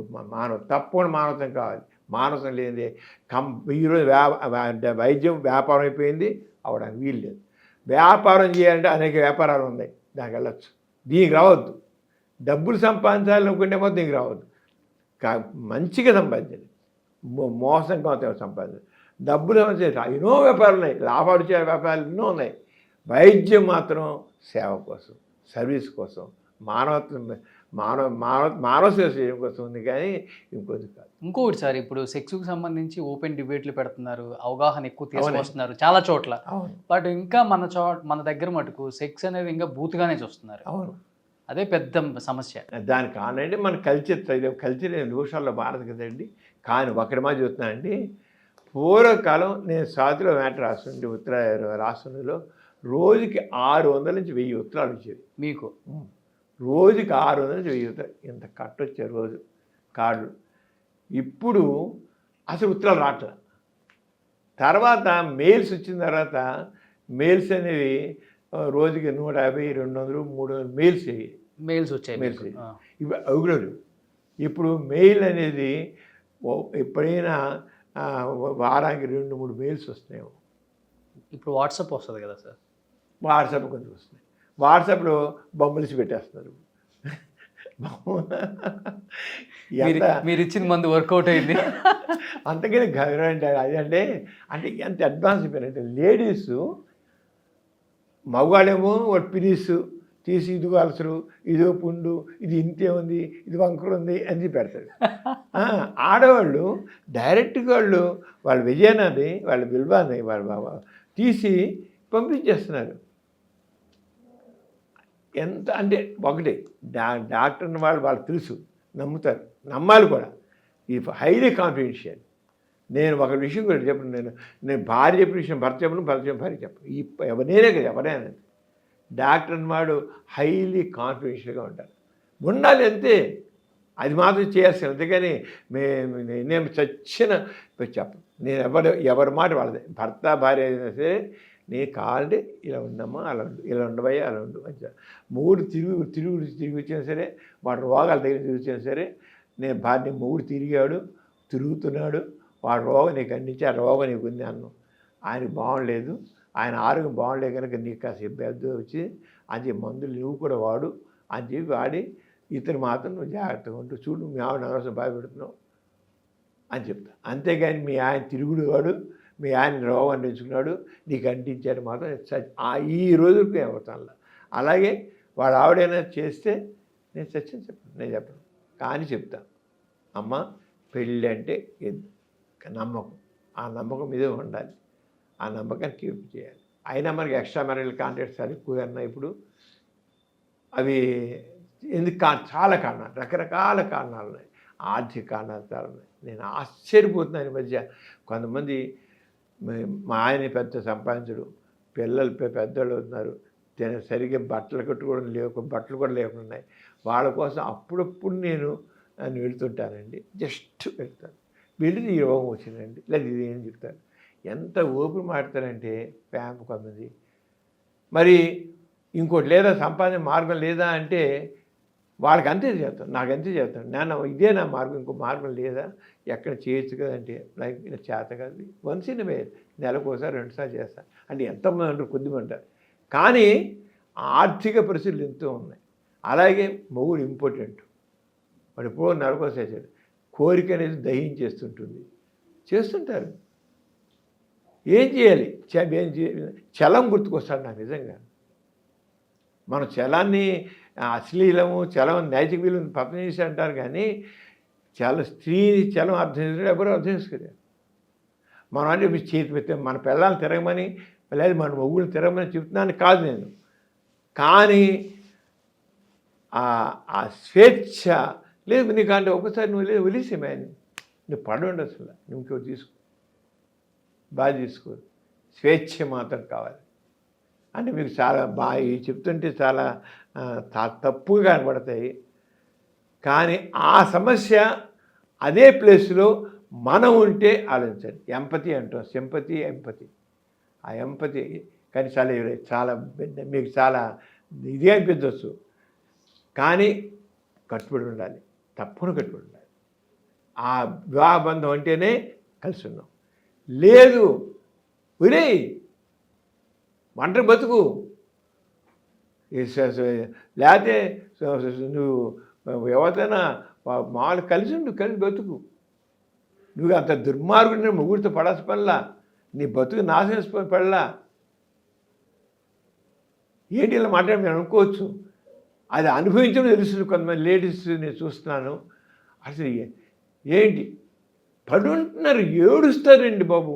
తప్పకుండా మానవత్వం కావాలి. మానవత్వం లేనిదే ఈరోజు వైద్యం వ్యాపారం అయిపోయింది, అవడానికి వీలు లేదు. వ్యాపారం చేయాలంటే అనేక వ్యాపారాలు ఉన్నాయి, దానికి వెళ్ళచ్చు. దీనికి రావద్దు. డబ్బులు సంపాదించాలనుకుంటే మాత్రం దీనికి రావద్దు. మంచిగా సంపాదించండి, మోసంగా సంపాదించండి. డబ్బులు ఎన్నో వ్యాపారాలు ఉన్నాయి, లాభాలు వచ్చే వ్యాపారాలు ఎన్నో ఉన్నాయి. వైద్యం మాత్రం సేవ కోసం, సర్వీస్ కోసం, మానవ సేవ చేయడం కోసం ఉంది, కానీ ఇంకోటి కాదు. ఇంకొకటి సార్, ఇప్పుడు సెక్స్కి సంబంధించి ఓపెన్ డిబేట్లు పెడుతున్నారు, అవగాహన ఎక్కువ తీసుకొస్తున్నారు చాలా చోట్ల. బట్ ఇంకా మన దగ్గర మటుకు సెక్స్ అనేది ఇంకా బూత్గానే చూస్తున్నారు. అవును, అదే పెద్ద సమస్య. దానికి కానండి మన కల్చర్ దోషాల్లో మారదు కదండి. కానీ ఒకటి మా చెబుతున్నానండి, పూర్వకాలం నేను సాతిలో మ్యాటర్ రాస్తుంటే రాష్ట్రంలో రోజుకి 600 నుంచి 1000 ఉత్తరాలు వచ్చేవి మీకు. రోజుకి 600 నుంచి 1000 ఉత్తరాలు, ఇంత కట్టొచ్చారు రోజు కార్డులు. ఇప్పుడు అసలు ఉత్తరాలు రావట్లేదు. తర్వాత మెయిల్స్ వచ్చిన తర్వాత మెయిల్స్ అనేవి రోజుకి 150, 200, 300 మెయిల్స్ వచ్చాయి. ఇవి అగుడలు. ఇప్పుడు మెయిల్ అనేది ఎప్పుడైనా వారానికి 2-3 మెయిల్స్ వస్తున్నాయి. ఇప్పుడు వాట్సాప్ వస్తుంది కదా సార్, వాట్సాప్ కొంచెం వస్తున్నాయి. వాట్సాప్లో బొమ్మలిసి పెట్టేస్తున్నారు. మీరు ఇచ్చిన మందు వర్కౌట్ అయింది. అంతకని గౌరవం అంటే అదంటే ఎంత అడ్వాన్స్ అయిపోయినంటే లేడీస్, మగవాళ్ళేమో వాడు పిరీసు తీసి ఇదిగో అలసరు, ఇదో పుండు, ఇది ఇంతే ఉంది, ఇది వంకర ఉంది అని పెడతాడు. ఆడవాళ్ళు డైరెక్ట్గా వాళ్ళ విజయాన్ని, వాళ్ళ విలువాన్ని వాళ్ళ తీసి పంపించేస్తున్నారు. ఎంత అంటే ఒకటి డాక్టర్ని వాళ్ళు తెలుసు, నమ్ముతారు, నమ్మాలి కూడా. ఈ హైలీ కాన్ఫిడెన్షియల్. నేను ఒక విషయం కూడా చెప్పను, నేను భార్య చెప్పిన విషయం భర్త చెప్పను, భర్త చెప్పిన భార్య చెప్పను. నేనే కదా ఎవరైనా. డాక్టర్ అన్నవాడు హైలీ కాన్ఫిడెన్షియల్గా ఉంటారు, ఉండాలి అంతే. అది మాత్రం చేయాల్సింది. అంతేగాని నేను చచ్చిన చెప్పను. నేను ఎవరి మాట వాళ్ళదే. భర్త భార్య అయినా సరే నేను కావాలంటే ఇలా ఉండమ్మా, అలా ఉండు, ఇలా ఉండబోయా, అలా ఉండు మంచిగా. 3 తిరిగి వచ్చినా సరే, వాడు రోగాలు దగ్గర తిరిగి వచ్చినా సరే, నేను భార్య 3 తిరుగుతున్నాడు, వాడు రోగం నీకు అందించి ఆ రోగం నీకు ఉంది అన్ను. ఆయనకు బాగుండలేదు, ఆయన ఆరోగ్యం బాగుండలేదు కనుక నీకు కాస్త ఇబ్బంది వచ్చి అని మందులు నువ్వు కూడా వాడు అని చెప్పి వాడి, ఇతను మాత్రం నువ్వు జాగ్రత్తగా ఉంటూ చూడు, మీ ఆవిడ అనవసరం బాధపెడుతున్నావు అని చెప్తా. అంతేగాని మీ ఆయన తిరుగుడు వాడు, మీ ఆయన రోగాన్ని తెచ్చుకున్నాడు, నీకు అంటించాడు మాత్రం ఈ రోజుకి అవుతాను. అలాగే వాడు ఆవిడైనా చేస్తే నేను చచ్చిన నేను చెప్పను, కానీ చెప్తాను. అమ్మ, పెళ్ళి అంటే నమ్మకం, ఆ నమ్మకం మీదే ఉండాలి, ఆ నమ్మకాన్ని కీప్ చేయాలి. అయినా మనకి ఎక్స్ట్రా మ్యారిటల్ కాంటాక్ట్స్ అది ఎక్కువగా ఉన్నాయి ఇప్పుడు. అవి ఎందుకు చాలా కారణాలు, రకరకాల కారణాలు ఉన్నాయి, ఆర్థిక కారణాలు చాలా ఉన్నాయి. నేను ఆశ్చర్యపోతున్నాను ఈ మధ్య. కొంతమంది మా ఆయన పెద్ద సంపాదించడు, పిల్లలు పెద్దోళ్ళు అవుతున్నారు, సరిగ్గా బట్టలు కూడా లేకుండా ఉన్నాయి. వాళ్ళ కోసం అప్పుడప్పుడు నేను వెళ్తుంటానండి, జస్ట్ వెళ్తాను. వెళ్ళి ఈ రోగం వచ్చిందండి, లేదా ఇది ఏం చెప్తాను. ఎంత ఓపిక మాడతారంటే ప్యాంపు కొంతమంది. మరి ఇంకోటి లేదా సంపాదన మార్గం లేదా అంటే వాళ్ళకి అంతే చేస్తాను, నాకు అంతే చేస్తాను. నాన్న ఇదే నా మార్గం, ఇంకో మార్గం లేదా, ఎక్కడ చేయొచ్చు కదంటే లైక్ ఇలా చేత కాదు. వన్స్ ఇన్ వే, నెలకోసారి 2 సార్లు చేస్తాను అంటే ఎంతమంది అంటారు, కొద్దిమంది అంటారు. కానీ ఆర్థిక పరిస్థితులు ఎంతో ఉన్నాయి. అలాగే మొగుడు ఇంపార్టెంట్. వాడు ఎప్పుడో నెలకోసేసాడు. కోరిక అనేది దహించేస్తుంటుంది, చేస్తుంటారు. ఏం చేయాలి? చలం గుర్తుకొస్తాడు నాకు నిజంగా. మనం చలాన్ని అశ్లీలము, చలం నైతిక విలువను పతనం చేసి అంటారు, కానీ స్త్రీని చలం అర్థం చేసుకుంటే ఎవరు అర్థం చేసుకోలేదు. మనం అంటే చేతి పెట్టే మన పిల్లల్ని తిరగమని, లేదా మన మొగుళ్ళు తిరగమని చెప్తున్నాను కాదు నేను. కానీ ఆ స్వేచ్ఛ లేదు నీకు. అంటే ఒకసారి నువ్వు లేదు వదిలేసేమే, నువ్వు పడండి, అసలు నువ్వు ఇంకో తీసుకో, బాగా తీసుకో. స్వేచ్ఛ మాత్రం కావాలి. అంటే మీకు చాలా బాగా చెప్తుంటే చాలా తప్పుగా కనబడతాయి. కానీ ఆ సమస్య అదే ప్లేస్లో మనం ఉంటే ఆలోచించండి. ఎంపతి అంటాం, సింపతి, ఎంపతి. ఆ ఎంపతి కానీ చాలా మీకు చాలా ఇది అనిపించవచ్చు, కానీ కట్టుబడి ఉండాలి, తప్పని కట్టుబడి ఉండాలి. ఆ వివాహ బంధం అంటేనే కలిసి ఉన్నాం. లేదు ఒరే ఒంటరి బతుకు, లేకపోతే నువ్వు ఎవరితోనా మామూలు కలిసి ఉండు, కలిసి బతుకు. నువ్వు అంత దుర్మార్గుడిని ముగ్గురితో పడాల్సిన పనిలా, నీ బతుకు నాశనం పడలా. ఏంటి ఇలా మాట్లాడి నేను అనుకోవచ్చు. అది అనుభవించడం తెలుస్తుంది. కొంతమంది లేడీస్ నేను చూస్తున్నాను, అసలు ఏంటి పడుంటున్నారు, ఏడుస్తారండి బాబు.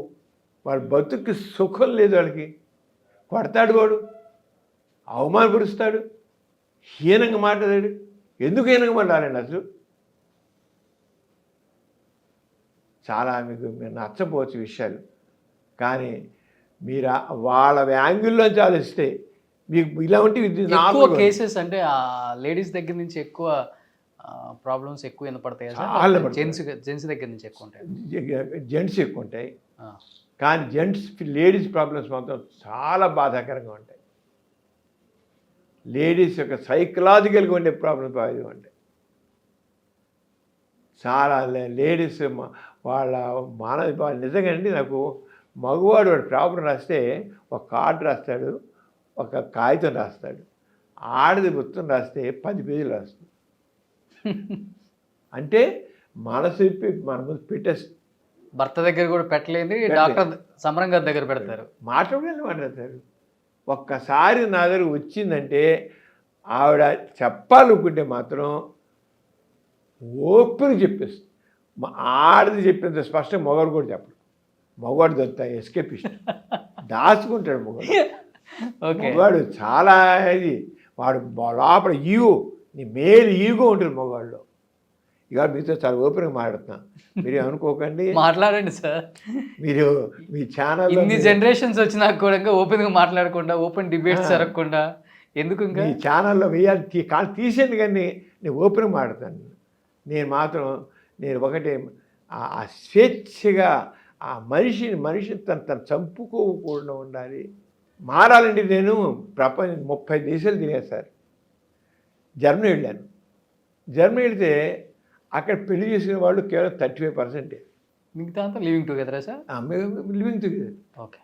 వాళ్ళ బతుకు సుఖం లేదు. వాళ్ళకి కొడతాడు, వాడు అవమానపరుస్తాడు, హీనంగా మాట్లాడాడు. ఎందుకు హీనంగా మాట్లాడండి అసలు? చాలా మీకు నచ్చపోవచ్చు విషయాలు, కానీ మీరు వాళ్ళ యాంగిల్లోంచి ఆలోచిస్తే మీకు ఇలా ఉంటే ఎక్కువ కేసెస్ అంటే లేడీస్ దగ్గర నుంచి ఎక్కువ ప్రాబ్లమ్స్ ఎక్కువ వినపడతాయి. జెంట్స్ దగ్గర నుంచి ఎక్కువ ఉంటాయి. జెంట్స్ ఎక్కువ ఉంటాయి, కానీ లేడీస్ ప్రాబ్లమ్స్ మాత్రం చాలా బాధాకరంగా ఉంటాయి. లేడీస్ యొక్క సైకలాజికల్గా ఉండే ప్రాబ్లమ్స్ బాగా ఉంటాయి. చాలా లేడీస్ వాళ్ళ వాళ్ళు నిజంగా అండి. నాకు మగవాడు వాడు ప్రాబ్లం రాస్తే ఒక కార్డు రాస్తాడు, ఒక కాగితం రాస్తాడు. ఆడది మొత్తం రాస్తే 10 పేజీలు రాస్తుంది. అంటే మనసు విప్పి మన ముందు పెట్టేసి భర్త దగ్గర కూడా పెట్టలేని డాక్టర్ సమరం గారి దగ్గర పెడతారు. మాట్లాడతారు. ఒక్కసారి నా దగ్గర వచ్చిందంటే ఆవిడ చెప్పాలనుకుంటే మాత్రం ఓపెన్ చెప్పేస్తుంది. ఆడది చెప్పినంత స్పష్టంగా మగవాడు కూడా చెప్పడు. మగవాడు దొరుకుతా ఎస్కేపిస్ట్, దాచుకుంటాడు మగవాడు. మగవాడు చాలా ఇది, వాడు లోపల ఈగో, నీ మేలు ఈగో ఉంటుంది మగవాడిలో. ఇక మీతో చాలా ఓపెన్గా మాట్లాడుతున్నా, మీరు అనుకోకండి. మాట్లాడండి సార్. మీరు మీ ఛానల్ ఇన్ని జనరేషన్స్ వచ్చినా కూడా ఓపెన్గా మాట్లాడకుండా, ఓపెన్ డిబేట్స్ జరగకుండా ఎందుకు ఇంకా మీ ఛానల్లో వేయాలి తీసేయండి, కానీ నేను ఓపెన్గా మాట్లాడతాను. నేను ఒకటే ఆ స్వేచ్ఛగా ఆ మనిషిని తను చంపుకోకుండా ఉండాలి. మారాలండి. నేను ప్రపంచం 30 దేశాలు తినేసారు. జర్మనీ వెళ్ళాను. జర్మనీ వెళితే అక్కడ పెళ్లి చేసిన వాళ్ళు కేవలం 35%. మిగతా అంతా లివింగ్ టుగెదరా సార్? Living together. ఓకే.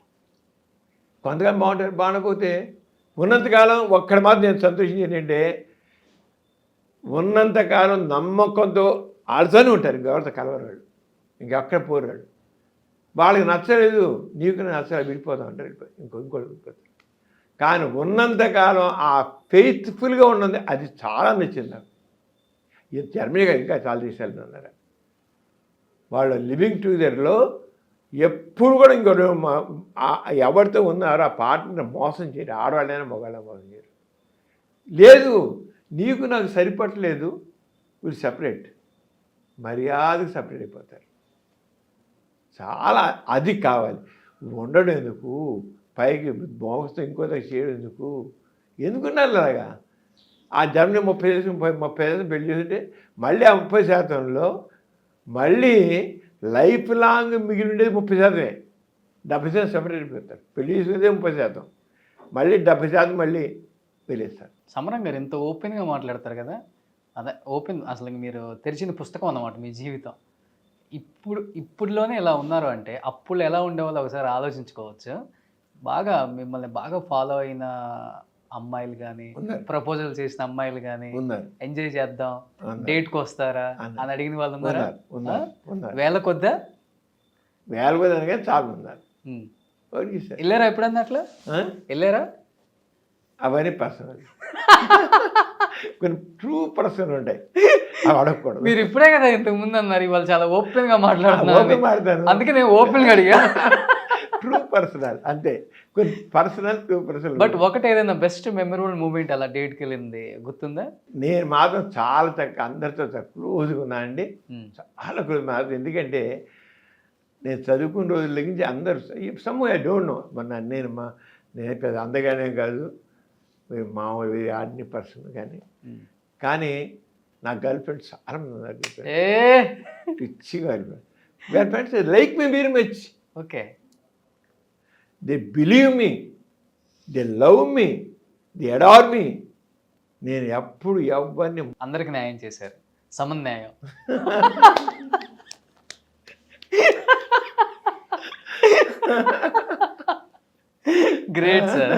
కొంతకాలం బాగుంటారు, బాగుండకపోతే ఉన్నంతకాలం ఒక్కడ మాత్రం నేను సంతోషించి ఏంటంటే ఉన్నంతకాలం నమ్మకంతో ఆడుతూనే ఉంటారు. ఇంకెవరితో కలవరు వాళ్ళు, ఇంకెక్కడ పోరాడు. వాళ్ళకి నచ్చలేదు, నీకు నచ్చలేదు, విడిపోతాం అంటారు. ఇంకోటి విడిపోతారు. కానీ ఉన్నంతకాలం ఆ ఫెయిత్ఫుల్గా ఉన్నది, అది చాలా నచ్చింది నాకు. ఇది జర్మనీగా ఇంకా చాలా దేశాలు ఉన్నారు. వాళ్ళు లివింగ్ టుగెదర్లో ఎప్పుడు కూడా ఎవరితో ఉన్నారో ఆ పార్ట్నర్ని మోసం చేయరు. ఆడవాళ్ళైనా మగవాళ్ళైనా మోసం చేయరు. లేదు నీకు నాకు సరిపట్టలేదు, వీళ్ళు సపరేట్, మర్యాదకు సపరేట్ అయిపోతారు. చాలా అది కావాలి. ఉండడం ఎందుకు, పైకి మోసతో ఇంకోతో చేయడం ఎందుకున్నారు అలాగా? ఆ జర్మనీ 30% పెళ్లి చేస్తుంటే మళ్ళీ ఆ 30%లో మళ్ళీ లైఫ్ లాంగ్ మిగిలి ఉండేది 30%. 70% సపరేట్ అయిపోతారు. పెళ్లి చేసుకునేదే 30%, మళ్ళీ 70% మళ్ళీ వెళ్ళేస్తారు. సమరం గారు ఎంత ఓపెన్గా మాట్లాడతారు కదా, అదే ఓపెన్ అసలు మీరు తెరిచిన పుస్తకం అన్నమాట మీ జీవితం. ఇప్పుడులోనే ఇలా ఉన్నారు అంటే అప్పుడు ఎలా ఉండేవాళ్ళో ఒకసారి ఆలోచించుకోవచ్చు. బాగా మిమ్మల్ని బాగా ఫాలో అయిన అమ్మాయిలు గానీ, ఉన్నారు. ప్రపోజల్ చేసిన అమ్మాయిలు గానీ, ఉన్నారు. ఎంజాయ్ చేద్దాం, ఉన్నారు. డేట్‌కొస్తారా అన్నారు. అని అడిగిన వాళ్ళు ఉన్నారా? ఉన్నారు. ఉన్నారు. వేల కొద్దా? వేల కొద్ది అనగా చాలా ఉన్నారు. హ్మ్. Okay sir. ఎళ్లారా ఎప్పుడన్నా అట్లా? ఎళ్లారా? అవన్నీ పర్సనల్. కొన్ని ట్రూ పర్సన్ ఉంటాయి, అవి అడగకూడదు. మీరు ఇప్పుడే కదా ఇంతకు ముందు అన్నారు ఇవాళ చాలా ఓపెన్ గా మాట్లాడుతున్నారు. ఓపెన్ మాట్లాడతాను. అందుకే నేను ఓపెన్ గా అడిగా. ట్రూ పర్సనల్ అంతే, కొన్ని పర్సనల్ ట్రూ పర్సనల్. బట్ ఒకటి ఏదైనా బెస్ట్ మెమరబుల్ మూమెంట్ అలా డేట్కి వెళ్ళింది గుర్తుందా? నేను మాత్రం చాలా తక్కువ, అందరితో క్లోజ్గా ఉన్నా అండి. చాలా క్లోజ్ మాత్రం. ఎందుకంటే నేను చదువుకున్న రోజుల నుంచి అందరూ సమ్ ఐ డోంట్ నో. నేను పెద్ద అందగానే కాదు, మామూలు ఆర్డినరీ పర్సన్ కానీ నా గర్ల్ ఫ్రెండ్స్ చాలా మంది ఉన్నారు. పిచ్చిగా girl friends like me very much. Okay. They believe me, they love me, they adore me. నేను ఎప్పుడు ఎవరిని అందరికి న్యాయం చేశారు, సమన్యాయం. Great sir.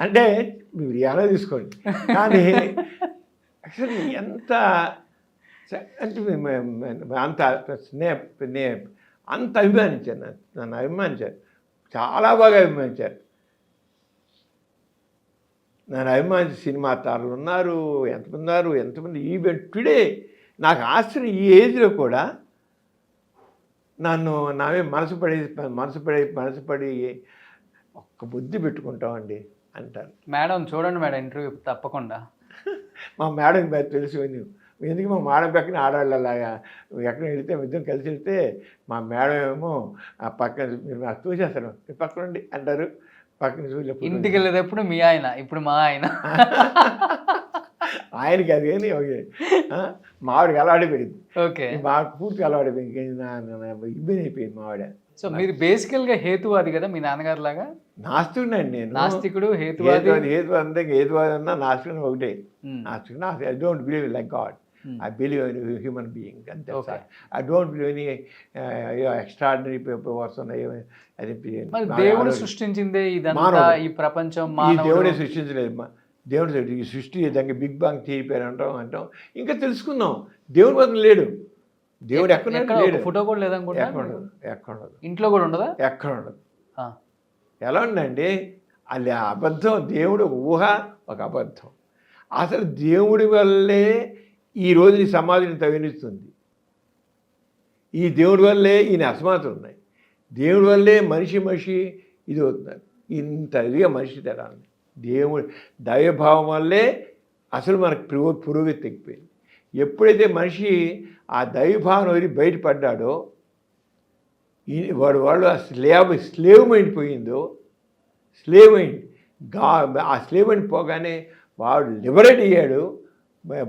అంటే మీరు ఎలా తీసుకోండి, కానీ యాక్చువల్లీ ఎంత అంటే అంత అభిమానించారు, నన్ను అభిమానించారు, చాలా బాగా అభిమానించారు. నన్ను అభిమానించి సినిమా తారలు ఉన్నారు, ఎంతమంది ఈవెన్ టుడే నాకు ఆశ్చర్యం. ఈ ఏజ్లో కూడా నన్ను నావే మనసు పడి ఒక్క బుద్ధి పెట్టుకుంటామండి అంటారు. మేడం చూడండి మేడం ఇంటర్వ్యూ తప్పకుండా. మా మేడం తెలుసు, ఎందుకు మా మేడం పక్కన ఆడవాళ్ళలాగా ఎక్కడ వెళితే ఇద్దరం కలిసి వెళ్తే మా మేడం ఏమో ఆ పక్కన మీరు నాకు చూసేస్తారు పక్కన ఉండి అంటారు. పక్కన చూసి ఇంటికి వెళ్ళేటప్పుడు మీ ఆయన, ఇప్పుడు మా ఆయన. ఆయనకి అది కానీ మావిడికి అలవాడిపోయింది. ఓకే. మా పూర్తిగా అలవాడిపోయింది, ఇబ్బంది అయిపోయింది మావిడ. సో మీరు బేసికల్గా హేతువాది కదా మీ నాన్నగారు లాగా? నాస్తికుడండి నేను. నాస్తికుడు, హేతువాది. హేతువాది అన్నా నాస్తికుడు ఒకటే. నాస్తికుడు I don't believe like God, I believe in human being అంతే. I don't believe any extraordinary powers ఉన్నాయి. అది దేవుడు సృష్టించిందే ఇదంతా, ఈ ప్రపంచం ఈ దేవుడే సృష్టించలేదు. దేవుడు ఈ సృష్టి దానికి బిగ్ బాంగ్ థియరీ అంటాం. ఇంకా తెలుసుకుందాం, దేవుడు వద్ద లేడు. దేవుడు ఎక్కడ ఫోటో కూడా లేదనుకుంటా. ఎక్కడ ఉండదు, ఇంట్లో కూడా ఉండదా? ఎక్కడ ఉండదు. ఎలా ఉందండి అది అబద్ధం. దేవుడు ఊహ ఒక అబద్ధం. అసలు దేవుడి వల్లే ఈరోజు ఈ సమాజం తవ్వినిస్తుంది. ఈ దేవుడి వల్లే ఈయన అసమానతలు ఉన్నాయి. దేవుడి వల్లే మనిషి ఇది అవుతున్నారు. ఇంత ఇదిగా మనిషి తేడా ఉంది. దేవుడు దైవభావం వల్లే అసలు మనకు పురోగతి తగ్గిపోయింది. ఎప్పుడైతే మనిషి ఆ దైవభావం వదిలి బయటపడ్డాడో, వాడు ఆ స్లేవ్ మైండ్ పోయిందో, స్లేవ్ మైండ్ ఆ స్లేవ్ మైండ్ పోగానే వాడు లిబరేట్ అయ్యాడు.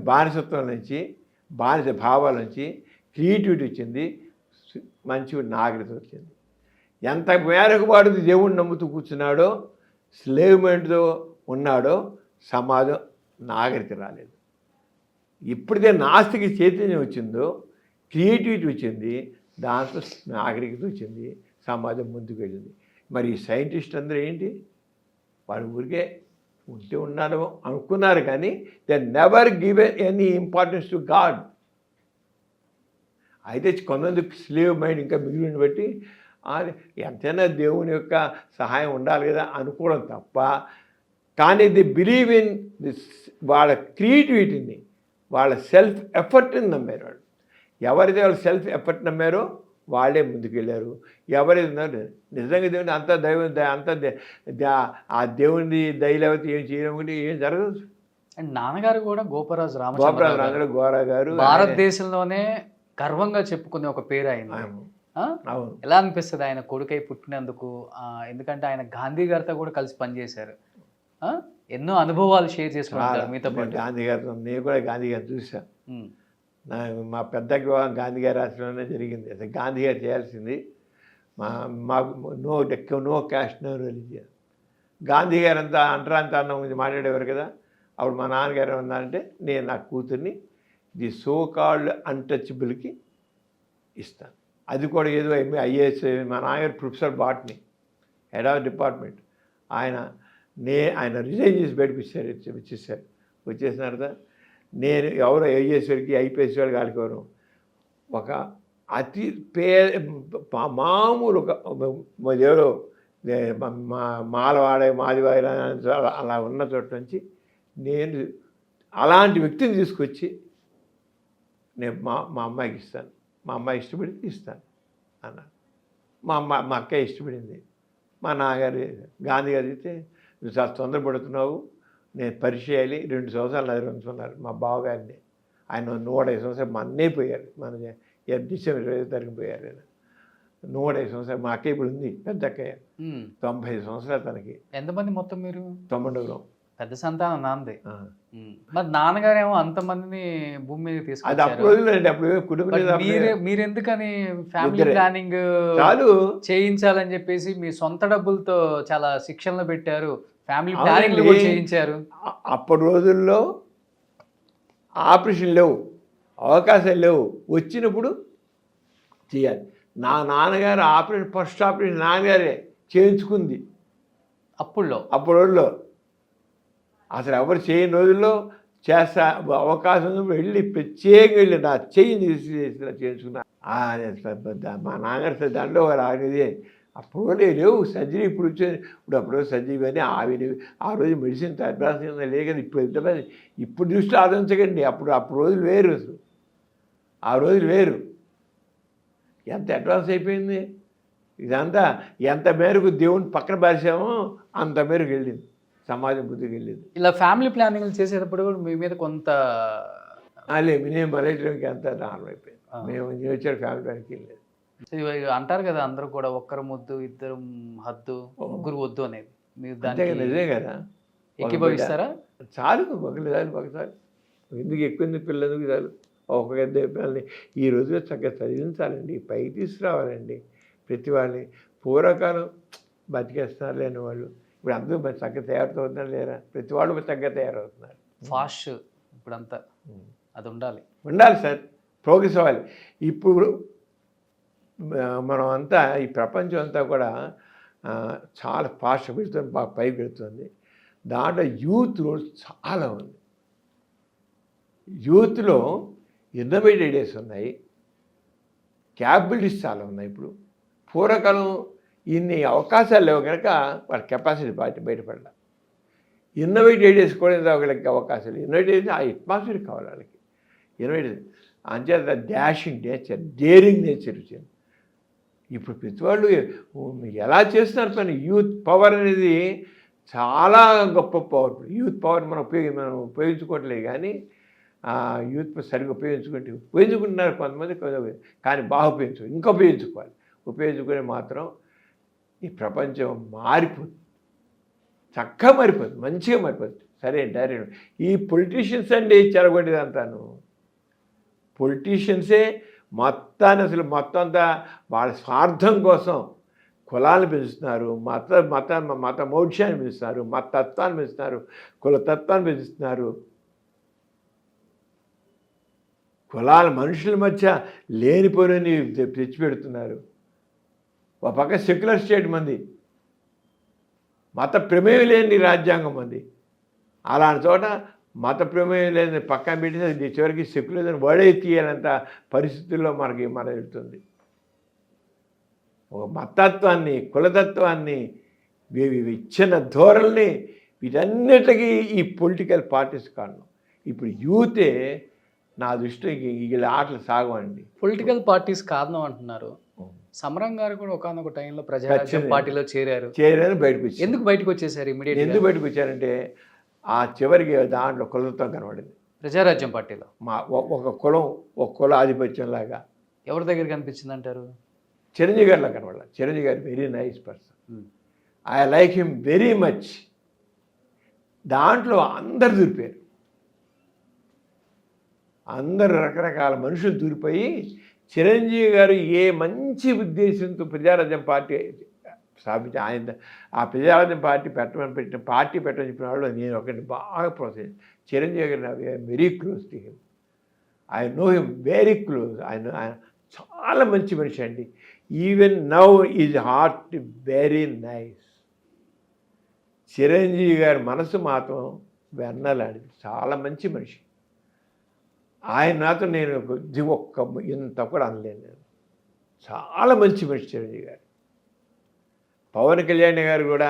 బానిసత్వం నుంచి, బానిస భావాల నుంచి క్రియేటివిటీ వచ్చింది, మంచి నాగరికత వచ్చింది. ఎంత మేరకు వాడు దేవుడిని నమ్ముతూ కూర్చున్నాడో, స్లేవ్ మైండ్తో ఉన్నాడో, సమాజం నాగరికత రాలేదు. ఎప్పుడైతే నాస్తికి చైతన్యం వచ్చిందో, క్రియేటివిటీ వచ్చింది, దాంట్లో నాగరికత వచ్చింది, సమాజం ముందుకు వెళ్ళింది. మరి ఈ సైంటిస్ట్ అందరూ ఏంటి, వాడు ఊరికే ఉంటే ఉన్నారో అనుకున్నారు, కానీ they never given any importance to God. అయితే కొంతమంది స్లేవ్ మైండ్ ఇంకా మిగిలిన బట్టి ఎంతైనా దేవుని యొక్క సహాయం ఉండాలి కదా అనుకోవడం తప్ప, కానీ ది బిలీవ్ ఇన్ దిస్ వాళ్ళ క్రియేటివిటీని, వాళ్ళ సెల్ఫ్ ఎఫర్ట్ని నమ్మారు. వాళ్ళు ఎవరైతే వాళ్ళ సెల్ఫ్ ఎఫర్ట్ నమ్మారో వాళ్ళే ముందుకెళ్ళారు. ఎవరైతే ఉన్నారు నిజంగా దేవుని అంత ఆ దేవుని దయలేకపోతే ఏం చేయడం ఏం జరగదు. అండ్ నాన్నగారు కూడా గోపరాజు రామచంద్ర గోరా గారు భారతదేశంలోనే గర్వంగా చెప్పుకునే ఒక పేరు ఆయన. అవును. ఎలా అనిపిస్తుంది ఆయన కొడుకై పుట్టినందుకు? ఎందుకంటే ఆయన గాంధీ గారితో కూడా కలిసి పనిచేశారు, ఎన్నో అనుభవాలు షేర్ చేసుకున్నారు మీతో పాటు. గాంధీ గారితో నేను కూడా గాంధీ గారిని చూసాను. మా పెద్ద వివాహం గాంధీ గారి రాష్ట్రంలోనే జరిగింది. అసలు గాంధీ గారు చేయాల్సింది మాకు no caste no religion. Gandhi garu అంతా అంటరాంతరం గురించి మాట్లాడేవారు కదా. అప్పుడు మా నాన్నగారు ఏమన్నారంటే నేను నా కూతుర్ని ది సో కాల్డ్ అన్టచబుల్కి ఇస్తాను. అది కూడా ఏదో ఐఏఎస్. మా నాన్నగారు professor botany, head of department. ఆయన రిజైన్ చేసి బయటకు వచ్చేసారు. వచ్చేసిన తర్వాత నేను ఎవరో ఐఏఎస్కి ఐపీఎస్ వాళ్ళకి వాళ్ళకెవరు ఒక అతి మామూలు ఒక ఎవరో మాలవాడే మాదివాడ అలా ఉన్న చోట నుంచి నేను అలాంటి వ్యక్తిని తీసుకొచ్చి నేను మా అమ్మాయికి ఇస్తాను, మా అమ్మాయి ఇష్టపడింది ఇస్తాను అన్నారు. మా అక్క ఇష్టపడింది. మా నాన్నగారు గాంధీ గారు అయితే నువ్వు చాలా తొందరపడుతున్నావు, నేను పరిచయాలి 2 సంవత్సరాలు నది ఉంచుకున్నారు మా బావగారిని. ఆయన 105 సంవత్సరాలు మా అన్నే పోయారు. మన డిసెంబర్ 20 తారీఖు పోయారు ఆయన. 105 సంవత్సరాలు. మా అక్క ఇప్పుడు ఉంది, పెద్ద అక్కయ్య, 95 సంవత్సరాలు తనకి. ఎంతమంది మొత్తం మీరు? 90లో. పెద్ద సంతానం నాన్నది. మరి నాన్నగారేమో అంతమందిని భూమి మీద అది తీసుకొచ్చారు. అప్పుడు రోజులండి. అప్పుడు కుటుంబం మీరు ఎందుకని ఫ్యామిలీ ప్లానింగ్ చాలు చేయించాలని చెప్పేసి మీ సొంత డబ్బులతో చాలా శిక్షణలు పెట్టారు, ఫ్యామిలీ ప్లానింగ్ చేయించారు. అప్పటి రోజుల్లో ఆపరేషన్ లేవు, అవకాశాలు లేవు. వచ్చినప్పుడు చేయాలి. నా నాన్నగారు ఆపరేషన్, ఫస్ట్ ఆపరేషన్ నాన్నగారే చేయించుకుంది అప్పటి రోజుల్లో. అసలు ఎవరు చేయని రోజుల్లో చేస్తా అవకాశం వెళ్ళి ప్రత్యేకంగా వెళ్ళి నా చెయ్యి చేయించుకున్నా. మా నాన్నగారు దాంట్లో రాగేది. అప్పుడు లేవు సర్జరీ. ఇప్పుడు అప్పుడు సర్జరీ అని ఆ రోజు మెడిసిన్ అడ్వాన్స్ లేక ఇప్పుడు ఎంతమంది ఇప్పుడు దృష్టి ఆలోచించకండి. అప్పుడు రోజులు వేరు. అసలు ఆ రోజులు వేరు. ఎంత అడ్వాన్స్ అయిపోయింది ఇదంతా. ఎంత మేరకు దేవుని పక్కన పరిచామో అంత మేరకు వెళ్ళింది, సమాజం బుద్ధికి వెళ్ళింది. ఇలా ఫ్యామిలీ ప్లానింగ్ చేసేటప్పుడు కూడా మీ మీద కొంత మేము మరేయడానికి అంత నార్మల్ అయిపోయింది. మేము వచ్చాడు ఫ్యామిలీ ప్లానింగ్కి వెళ్ళలేదు. అంటారు కదా అందరూ కూడా ఒక్కరు ముద్దు, ఇద్దరు హద్దు, ముగ్గురు వద్దు అనేది. మీరు దానికి నిజమే కదా, ఏకీభవిస్తారా? చాలు ఒకసారి ఎందుకు ఎక్కువ పిల్లలు చాలు. ఒక పిల్లల్ని ఈ రోజులో చక్కగా చదివించాలండి, పైకి తీసుకురావాలండి. ప్రతి వాళ్ళని పూర్వకాలం బతికేస్తున్నారు లేని వాళ్ళు ఇప్పుడు అందరూ చక్కగా తయారవుతున్నారు లేరా? ప్రతి వాళ్ళు చక్కగా తయారవుతున్నారు. ఫాస్ట్ ఇప్పుడంతా అది ఉండాలి సార్, ప్రోగ్రెస్ అవ్వాలి. ఇప్పుడు మనం అంతా ఈ ప్రపంచం అంతా కూడా చాలా ఫాస్ట్ పెడుతుంది, బాగా పైకి పెడుతుంది. దాంట్లో యూత్ రోల్ చాలా ఉంది. యూత్లో ఇన్నోవేటివ్ ఐడియాస్ ఉన్నాయి, క్యాపబిలిటీస్ చాలా ఉన్నాయి. ఇప్పుడు పూర్వకాలం ఇన్ని అవకాశాలు లేవు కనుక వాళ్ళ కెపాసిటీ బయటపడాలి. ఇన్నోవేటివ్ ఐడియాస్ కూడా వాళ్ళకి అవకాశాలు. ఇన్నోవేటివ్ ఆ అట్మాస్ఫియర్ కావాలి వాళ్ళకి. ఇన్నోవేటివ్ అంచేత డాషింగ్ నేచర్, డేరింగ్ నేచర్ వచ్చింది. ఇప్పుడు ప్రతి వాళ్ళు ఎలా చేస్తున్నారు పని. యూత్ పవర్ అనేది చాలా గొప్ప పవర్. యూత్ పవర్ మనం ఉపయోగించుకోవట్లేదు కానీ యూత్ సరిగ్గా ఉపయోగించుకుంటున్నారు కొంతమంది, కానీ బాగా ఇంకా ఉపయోగించుకోవాలి. ఉపయోగించుకుని మాత్రం ఈ ప్రపంచం మారిపోతుంది, చక్కగా మారిపోతుంది, మంచిగా మారిపోతుంది. సరే డైరెక్ట్ ఈ పొలిటీషియన్స్ అండి చెరగొట్టేదంతాను. పొలిటీషియన్సే మొత్తాన్ని అసలు మొత్తం అంతా వాళ్ళ స్వార్థం కోసం కులాలను పెంచుతున్నారు, మత మౌఢ్యాన్ని పెంచుతున్నారు, మతత్వాన్ని పెంచుతున్నారు, కులతత్వాన్ని పెంచుతున్నారు. కులాల మనుషుల మధ్య లేనిపోయినని తెచ్చిపెడుతున్నారు. ఒక పక్క సెక్యులర్ స్టేట్ మంది, మత ప్రమేయం లేని రాజ్యాంగం మంది. అలాంటి చోట మత ప్రమేయం లేని పక్కన పెట్టి చివరికి సెక్యులర్ వడే తీయాలంత పరిస్థితుల్లో మనకి వెళ్తుంది. ఒక మతత్వాన్ని, కులతత్వాన్ని, విచ్ఛిన్న ధోరణిని, వీటన్నిటికీ ఈ పొలిటికల్ పార్టీస్ కారణం. ఇప్పుడు యూతే నా దృష్టికి వీళ్ళ ఆటలు సాగవండి. పొలిటికల్ పార్టీస్ కారణం అంటున్నారు. సమరం గారు కూడా ఒకనొక టైంలో ప్రజారాజ్యం పార్టీలో చేరారు. బయటకు వచ్చి ఎందుకు బయటకు వచ్చేసారు? ఎందుకు బయటకు వచ్చారంటే ఆ చివరికి దాంట్లో కులతత్వం కనబడింది ప్రజారాజ్యం పార్టీలో. ఒక కుల ఆధిపత్యంలాగా ఎవరి దగ్గర కనిపించింది అంటారు? చిరంజీవి గారిలో కనబడాలి. చిరంజీవి గారు very nice person, I like him very much. దాంట్లో అందరు దూరిపోయారు, అందరు రకరకాల మనుషులు దూరిపోయి చిరంజీవి గారు ఏ మంచి ఉద్దేశంతో ప్రజారాజ్యం పార్టీ స్థాపించి ఆయన ఆ ప్రజారాజ్యం పార్టీ పెట్టమని చెప్పిన వాళ్ళు నేను ఒకటి బాగా ప్రోత్సహించాను. చిరంజీవి గారు very close to him. I know him very close. ఆయన చాలా మంచి మనిషి అండి. Even now is heart very nice. Chiranjeevi గారి మనసు మాత్రం వెన్నలాంటిది, చాలా మంచి మనిషి. ఆయన నాతో నేను ఒక్క ఇంత కూడా అనలేను నేను. చాలా మంచి మనిషి చిరంజీవి గారు. పవన్ కళ్యాణ్ గారు కూడా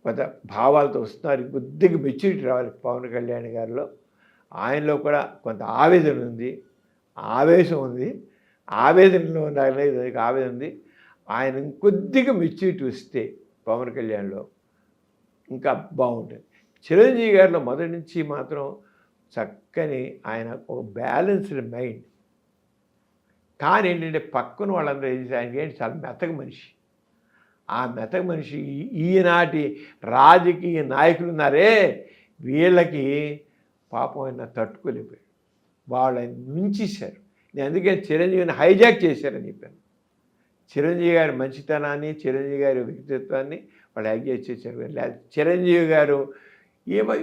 కొంత భావాలతో వస్తున్నారు. కొద్దిగా మెచ్యూరిటీ రావాలి పవన్ కళ్యాణ్ గారిలో. ఆయనలో కూడా కొంత ఆవేదన ఉంది, ఆవేశం ఉంది. ఆవేదనలో అనేది ఆవేదన ఉంది. ఆయన కొద్దిగా మెచ్యూరిటీ వస్తే పవన్ కళ్యాణ్లో ఇంకా బాగుంటుంది. చిరంజీవి గారిలో మొదటి నుంచి మాత్రం చక్కని ఆయన ఒక బ్యాలెన్స్డ్ మైండ్. కానీ ఏంటంటే పక్కన వాళ్ళందరూ ఆయనకి ఏంటి చాలా మెతక మనిషి. ఆ మెతక మనిషి ఈనాటి రాజకీయ నాయకులు ఉన్నారే, వీళ్ళకి పాపం ఆయన తట్టుకోలేకపోయాడు. వాళ్ళు ఆయన మించేశారు. నేను అందుకే చిరంజీవిని హైజాక్ చేశారని చెప్పాను. చిరంజీవి గారి మంచితనాన్ని, చిరంజీవి గారి వ్యక్తిత్వాన్ని వాళ్ళు హైజాక్ చేశారు. చిరంజీవి గారు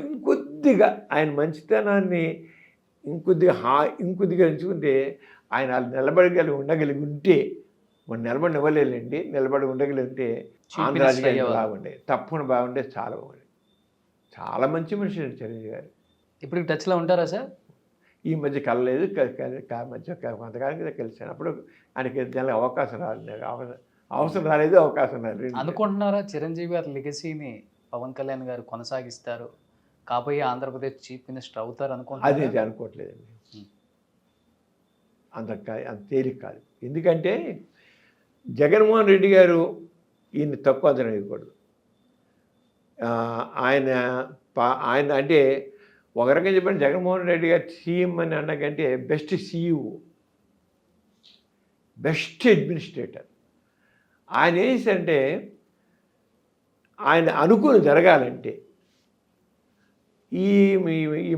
ఇంకొద్దిగా ఆయన మంచితనాన్ని ఇంకొద్దిగా ఎంచుకుంటే ఆయన ఉండగలిగి ఉంటే నిలబడి ఇవ్వలేదండి. నిలబడి ఉండగలిగి ఉంటే ఆంధ్ర రాజకీయాలు బాగుండే, తప్పకుండా బాగుండే, చాలా బాగుండే. చాలా మంచి మనిషి అండి చిరంజీవి గారు. ఇప్పుడు టచ్లో ఉంటారా సార్? ఈ మధ్య కలలేదు, మధ్య కొంతకాలం కింద కలిసాను. అప్పుడు ఆయనకి దానికి అవకాశం రాలేదు, అవసరం రాలేదు, అవకాశం రాలేదు. అనుకుంటున్నారా చిరంజీవి గారి లెగసీని పవన్ కళ్యాణ్ గారు కొనసాగిస్తారు, కాబోయే ఆంధ్రప్రదేశ్ చీఫ్ మినిస్టర్ అవుతారు అనుకుంటున్నారు? అది అనుకోవట్లేదండి. అంత తేలిక కాదు. ఎందుకంటే జగన్మోహన్ రెడ్డి గారు ఈయన్ని తక్కువ అంచనా వేయకూడదు. ఆయన అంటే ఒక రకంగా చెప్పండి, జగన్మోహన్ రెడ్డి గారు సీఎం అని అన్నకంటే బెస్ట్ సీఈఓ, బెస్ట్ అడ్మినిస్ట్రేటర్. ఆయన ఏంటంటే ఆయన అనుకుని జరగాలంటే ఈ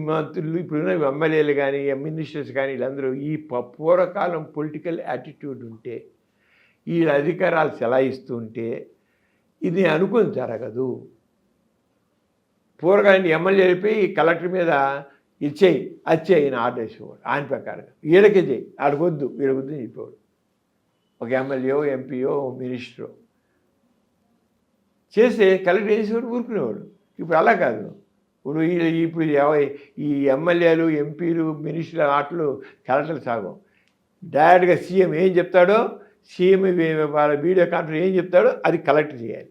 మంత్రులు ఇప్పుడున్న ఎమ్మెల్యేలు కానీ మినిస్టర్స్ కానీ వీళ్ళందరూ ఈ పూర్వకాలం పొలిటికల్ యాటిట్యూడ్ ఉంటే, ఈ అధికారాలు చెలాయిస్తూ ఉంటే ఇది అనుకుని జరగదు. పూర్వకాలం ఎమ్మెల్యే వెళ్ళిపోయి కలెక్టర్ మీద ఇచ్చేయి అచ్చేయి అని ఆర్డర్ వేసేవాడు. ఆయన ప్రకారంగా వీళ్ళకే చేయి, ఆడకొద్దు వీళ్ళకొద్దు అని చెప్పేవాడు. ఒక ఎమ్మెల్యేయో ఎంపీయో మినిస్టరో చేస్తే కలెక్టర్ వేసేవాడు, ఊరుకునేవాడు. ఇప్పుడు అలా కాదు. ఇప్పుడు ఈ ఎమ్మెల్యేలు ఎంపీలు మినిస్టర్ల ఆటలు కలెక్టర్లు సాగం. డైరెక్ట్గా సీఎం ఏం చెప్తాడో, సీఎం వాళ్ళ వీడియో కాన్ఫరెన్స్ ఏం చెప్తాడో అది కలెక్ట్ చేయాలి.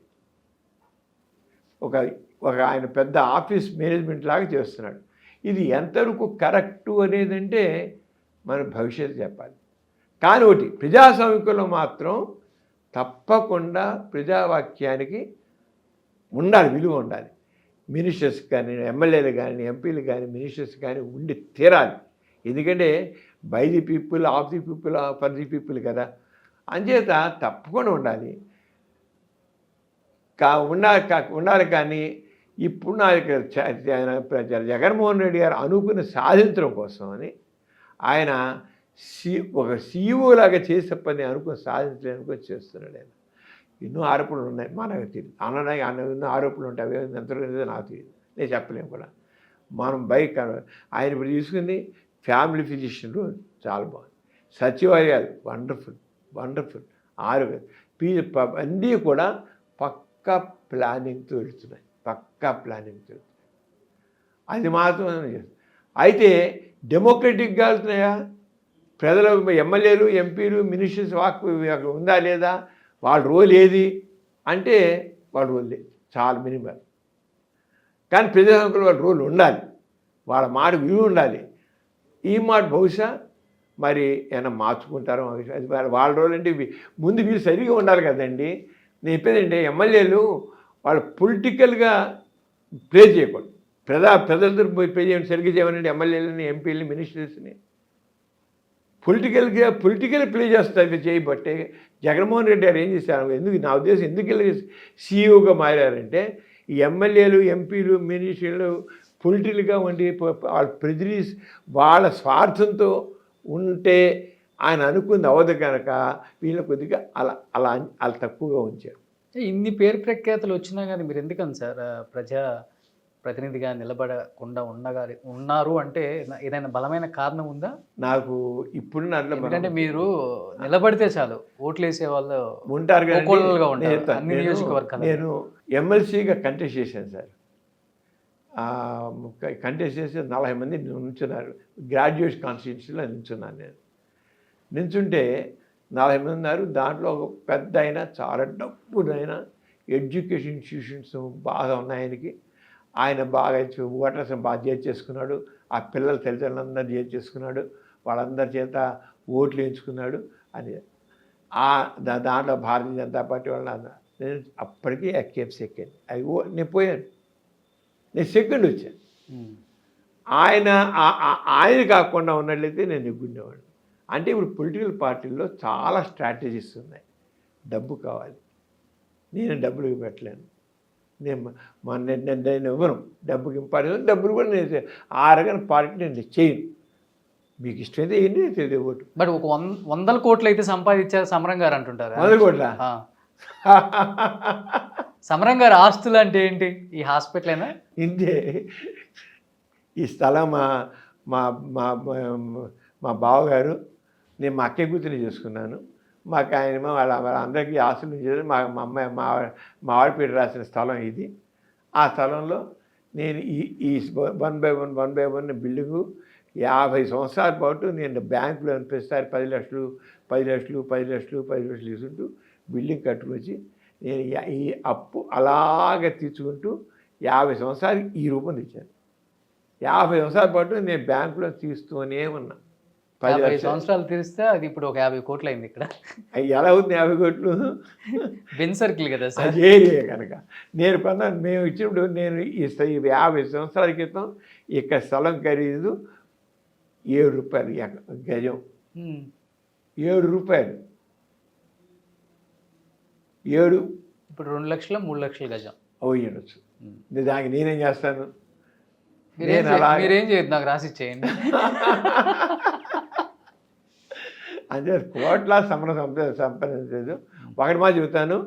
ఒక ఆయన పెద్ద ఆఫీస్ మేనేజ్మెంట్ లాగా చేస్తున్నాడు. ఇది ఎంతవరకు కరెక్టు అనేదంటే మన భవిష్యత్తు చెప్పాలి. కానీ ఒకటి ప్రజాస్వామికంలో మాత్రం తప్పకుండా ప్రజావాక్యానికి ఉండాలి, విలువ ఉండాలి. మినిస్టర్స్ కానీ ఎమ్మెల్యేలు కానీ ఎంపీలు కానీ మినిస్టర్స్ కానీ ఉండి తీరాలి. ఎందుకంటే by the people, of the people, for the people కదా. అంచేత తప్పకుండా ఉండాలి. ఉండాలి కానీ ఇప్పుడు జగన్మోహన్ రెడ్డి గారు అనుకుని సాధించడం కోసం అని ఆయన ఒక సీఈఓ లాగా చేసే పని అనుకుని సాధించడానికి చేస్తున్నాడు. ఆయన ఎన్నో ఆరోపణలు ఉన్నాయి, మనకు తెలియదు. అనడానికి ఎన్నో ఆరోపణలు ఉంటాయి, అవి ఎంత నాకు తెలియదు, నేను చెప్పలేము కూడా. మనం ఆయన ఇప్పుడు తీసుకుంది ఫ్యామిలీ ఫిజిషియన్ రోల్ చాలా బాగుంది. సచివాలయాలు వండర్ఫుల్, అన్నీ కూడా పక్కా ప్లానింగ్తో వెళుతున్నాయి, అది మాత్రం చేస్తుంది. అయితే డెమోక్రటిక్గా వెళ్తున్నాయా ప్రజల ఎమ్మెల్యేలు ఎంపీలు మినిస్టర్స్ వాక్ ఉందా లేదా, వాళ్ళ రోల్ ఏది అంటే వాళ్ళ రోల్ లేదు, చాలా మినిమల్. కానీ ప్రజాస్వామ్యంలో వాళ్ళ రోల్ ఉండాలి, వాళ్ళ మాట విలువ ఉండాలి. ఈ మాట బహుశా మరి ఏమైనా మార్చుకుంటారో అది వాళ్ళ రోల్. అంటే ముందు వీళ్ళు సరిగా ఉండాలి కదండి. నేను చెప్పేదంటే ఎమ్మెల్యేలు వాళ్ళు పొలిటికల్గా ప్లే చేయకూడదు. ప్రజలతో ప్లే చేయండి, సరిగ్గా చేయమనండి ఎమ్మెల్యేలని, ఎంపీలని, మినిస్టర్స్ని. పొలిటికల్ ప్లే చేస్తారు చేయబట్టే జగన్మోహన్ రెడ్డి గారు ఏం చేశారు, నా ఉద్దేశం ఎందుకు సీఈఓగా మారారంటే ఈ ఎమ్మెల్యేలు ఎంపీలు మినిస్టర్లు పొలిటికల్గా ఉండి వాళ్ళ స్వార్థంతో ఉంటే ఆయన అనుకుంది అవ్వదు కనుక వీళ్ళు కొద్దిగా అలా తక్కువగా ఉంచారు. ఇన్ని పేరు ప్రఖ్యాతులు వచ్చినా కానీ మీరు ఎందుకని సార్ ప్రజా ప్రతినిధిగా నిలబడకుండా ఉన్నారు అంటే ఏదైనా బలమైన కారణం ఉందా? నాకు ఇప్పుడు నన్ను ఎందుకంటే మీరు నిలబడితే చాలు ఓట్లు వేసే వాళ్ళు ఉంటారు కానీ కోకొల్లలుగా ఉంటారు అన్ని నియోజకవర్గాలు. నేను ఎమ్మెల్సీగా కంటెస్ట్ చేశాను సార్. కంటెస్ట్ చేసి 40 మంది నిల్చున్నారు. గ్రాడ్యుయేట్ కాన్స్టిట్యూన్సీలో నిల్చున్నాను నేను. నిల్చుంటే 40 మంది ఉన్నారు. దాంట్లో ఒక పెద్ద ఆయన, చాలా డబ్బునైనా, ఎడ్యుకేషన్ ఇన్స్టిట్యూషన్స్ బాగా ఉన్నాయి ఆయనకి. ఆయన బాగా ఓటర్స్ని బాగా చేర్చేసుకున్నాడు. ఆ పిల్లల తల్లిదండ్రులందరూ చేర్చేసుకున్నాడు. వాళ్ళందరి చేత ఓట్లు వేయించుకున్నాడు. అది దాంట్లో భారతీయ జనతా పార్టీ వాళ్ళ నేను అప్పటికీ ఎక్కేం సెకండ్. నేను పోయాను. నేను సెకండ్ వచ్చాను. ఆయన కాకుండా ఉన్నట్లయితే నేను నెగ్గుండేవాడిని. అంటే ఇప్పుడు పొలిటికల్ పార్టీల్లో చాలా స్ట్రాటజీస్ ఉన్నాయి. డబ్బు కావాలి. నేను డబ్బులు పెట్టలేను. నేను ఇవ్వను. డబ్బుకి ఇంపార్టెన్స్, డబ్బులు కూడా నేను ఆ రకమైన పార్టీ నేను చేయను. మీకు ఇష్టమైతే ఏంటి తెలియదు ఓటు. బట్ ఒక 100 కోట్లు అయితే సంపాదించారు సమరం గారు అంటుంటారు. 100 కోట్ల సమరం గారు ఆస్తులు అంటే ఏంటి? ఈ హాస్పిటలేనా? ఇంతే. ఈ స్థలం మా మా మా బావగారు, నేను మా అక్కయ్య కూతురిని చేసుకున్నాను. మాకు ఆయన వాళ్ళందరికీ ఆస్తులు చేసి మా అమ్మాయి మా ఆడపీట రాసిన స్థలం ఇది. ఆ స్థలంలో నేను ఈ 1 బై 1 బిల్డింగు 50 సంవత్సరాల పాటు నేను బ్యాంకులో ప్రతిసారి 10 లక్షలు 10 లక్షలు 10 లక్షలు 10 లక్షలు తీసుకుంటూ బిల్డింగ్ కట్టుకొచ్చి నేను ఈ అప్పు అలాగే తీర్చుకుంటూ 50 సంవత్సరాలు ఈ రూపం తెచ్చాను. 50 సంవత్సరాల పాటు నేను బ్యాంకులో తీస్తూనే ఉన్నా. 50 సంవత్సరాలు తీరిస్తే అది ఇప్పుడు ఒక 50 కోట్లు అయింది ఇక్కడ. ఎలా అవుతుంది 50 కోట్లు? బెన్ సర్కిల్ కదా సార్. ఏరియా కనుక నేను మేము ఇచ్చినప్పుడు నేను ఈ 50 సంవత్సరాల క్రితం ఇక్కడ స్థలం ఖరీదు ₹7 గజం. ₹7 ఇప్పుడు 2 లక్షలు 3 లక్షల గజం అయ్యొచ్చు. దానికి నేనేం చేస్తాను? మీరేం చేయదు, నాకు రాసి ఇచ్చేయండి. అంటే కోట్ల సంపాదించలేదు. ఒకటి మా చెబుతాను,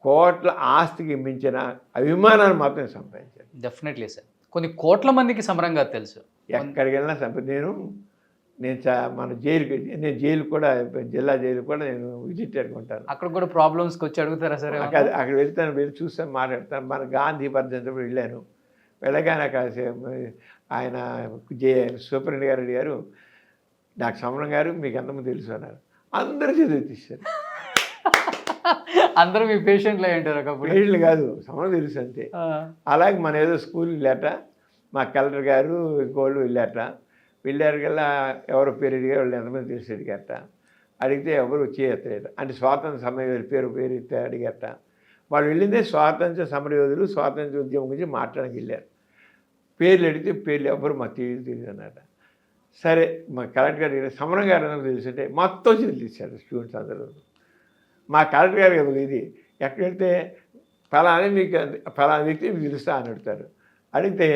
కోట్ల ఆస్తికి మించిన అభిమానాన్ని మాత్రం సంపాదించాను. Definitely sir. కొన్ని కోట్ల మందికి సమరం గారు తెలుసు. ఎక్కడికి వెళ్ళినా మన జైలు కూడా, జిల్లా జైలు కూడా నేను విజిట్ అనుకుంటాను. అక్కడ కూడా ప్రాబ్లమ్స్కి వచ్చి అడుగుతారా సరే? అక్కడ వెళ్ళి చూస్తాను, మాట్లాడతాను. మన గాంధీ వర్ధంతిప్పుడు వెళ్ళాను. వెళ్ళగానే అక్కడ ఆయన సూపరింటెండెంట్ గారు అడిగారు, నాకు సమరం గారు మీకు ఎంతమంది తెలుసు అన్నారు. అందరూ చదివి తీశారు. అందరూ మీ పేషెంట్లు అయి ఉంటారు. ఒకప్పుడు పేషెంట్లు కాదు, సమరం తెలుసు అంతే. అలాగే మన ఏదో స్కూల్ వెళ్ళాట, మా కలెక్టర్ గారు ఇంకోళ్ళు వెళ్ళారు కల్లా ఎవరో పేరు అడిగారు, వాళ్ళు ఎంతమంది తెలిసి అడిగారట. అడిగితే ఎవరు చేయట్లేదు. అంటే స్వాతంత్ర సమరయోధులు పేరు అడిగారట. వాళ్ళు వెళ్ళిందే స్వాతంత్ర సమరయోధులు, స్వాతంత్ర ఉద్యమం గురించి మాట్లాడడానికి వెళ్ళారు. పేర్లు అడిగితే పేర్లు ఎవరు మాకు తెలియదు అన్నమాట. సరే మా కలెక్టర్ గారు సమరం గారు అన్నది తెలుసుంటే మొత్తం తీశారు స్టూడెంట్స్ అందరూ. మా కలెక్టర్ గారు ఇది ఎక్కడైతే ఫలానా వ్యక్తి మీకు తెలుస్తా అని అడుగుతారు. అడిగితే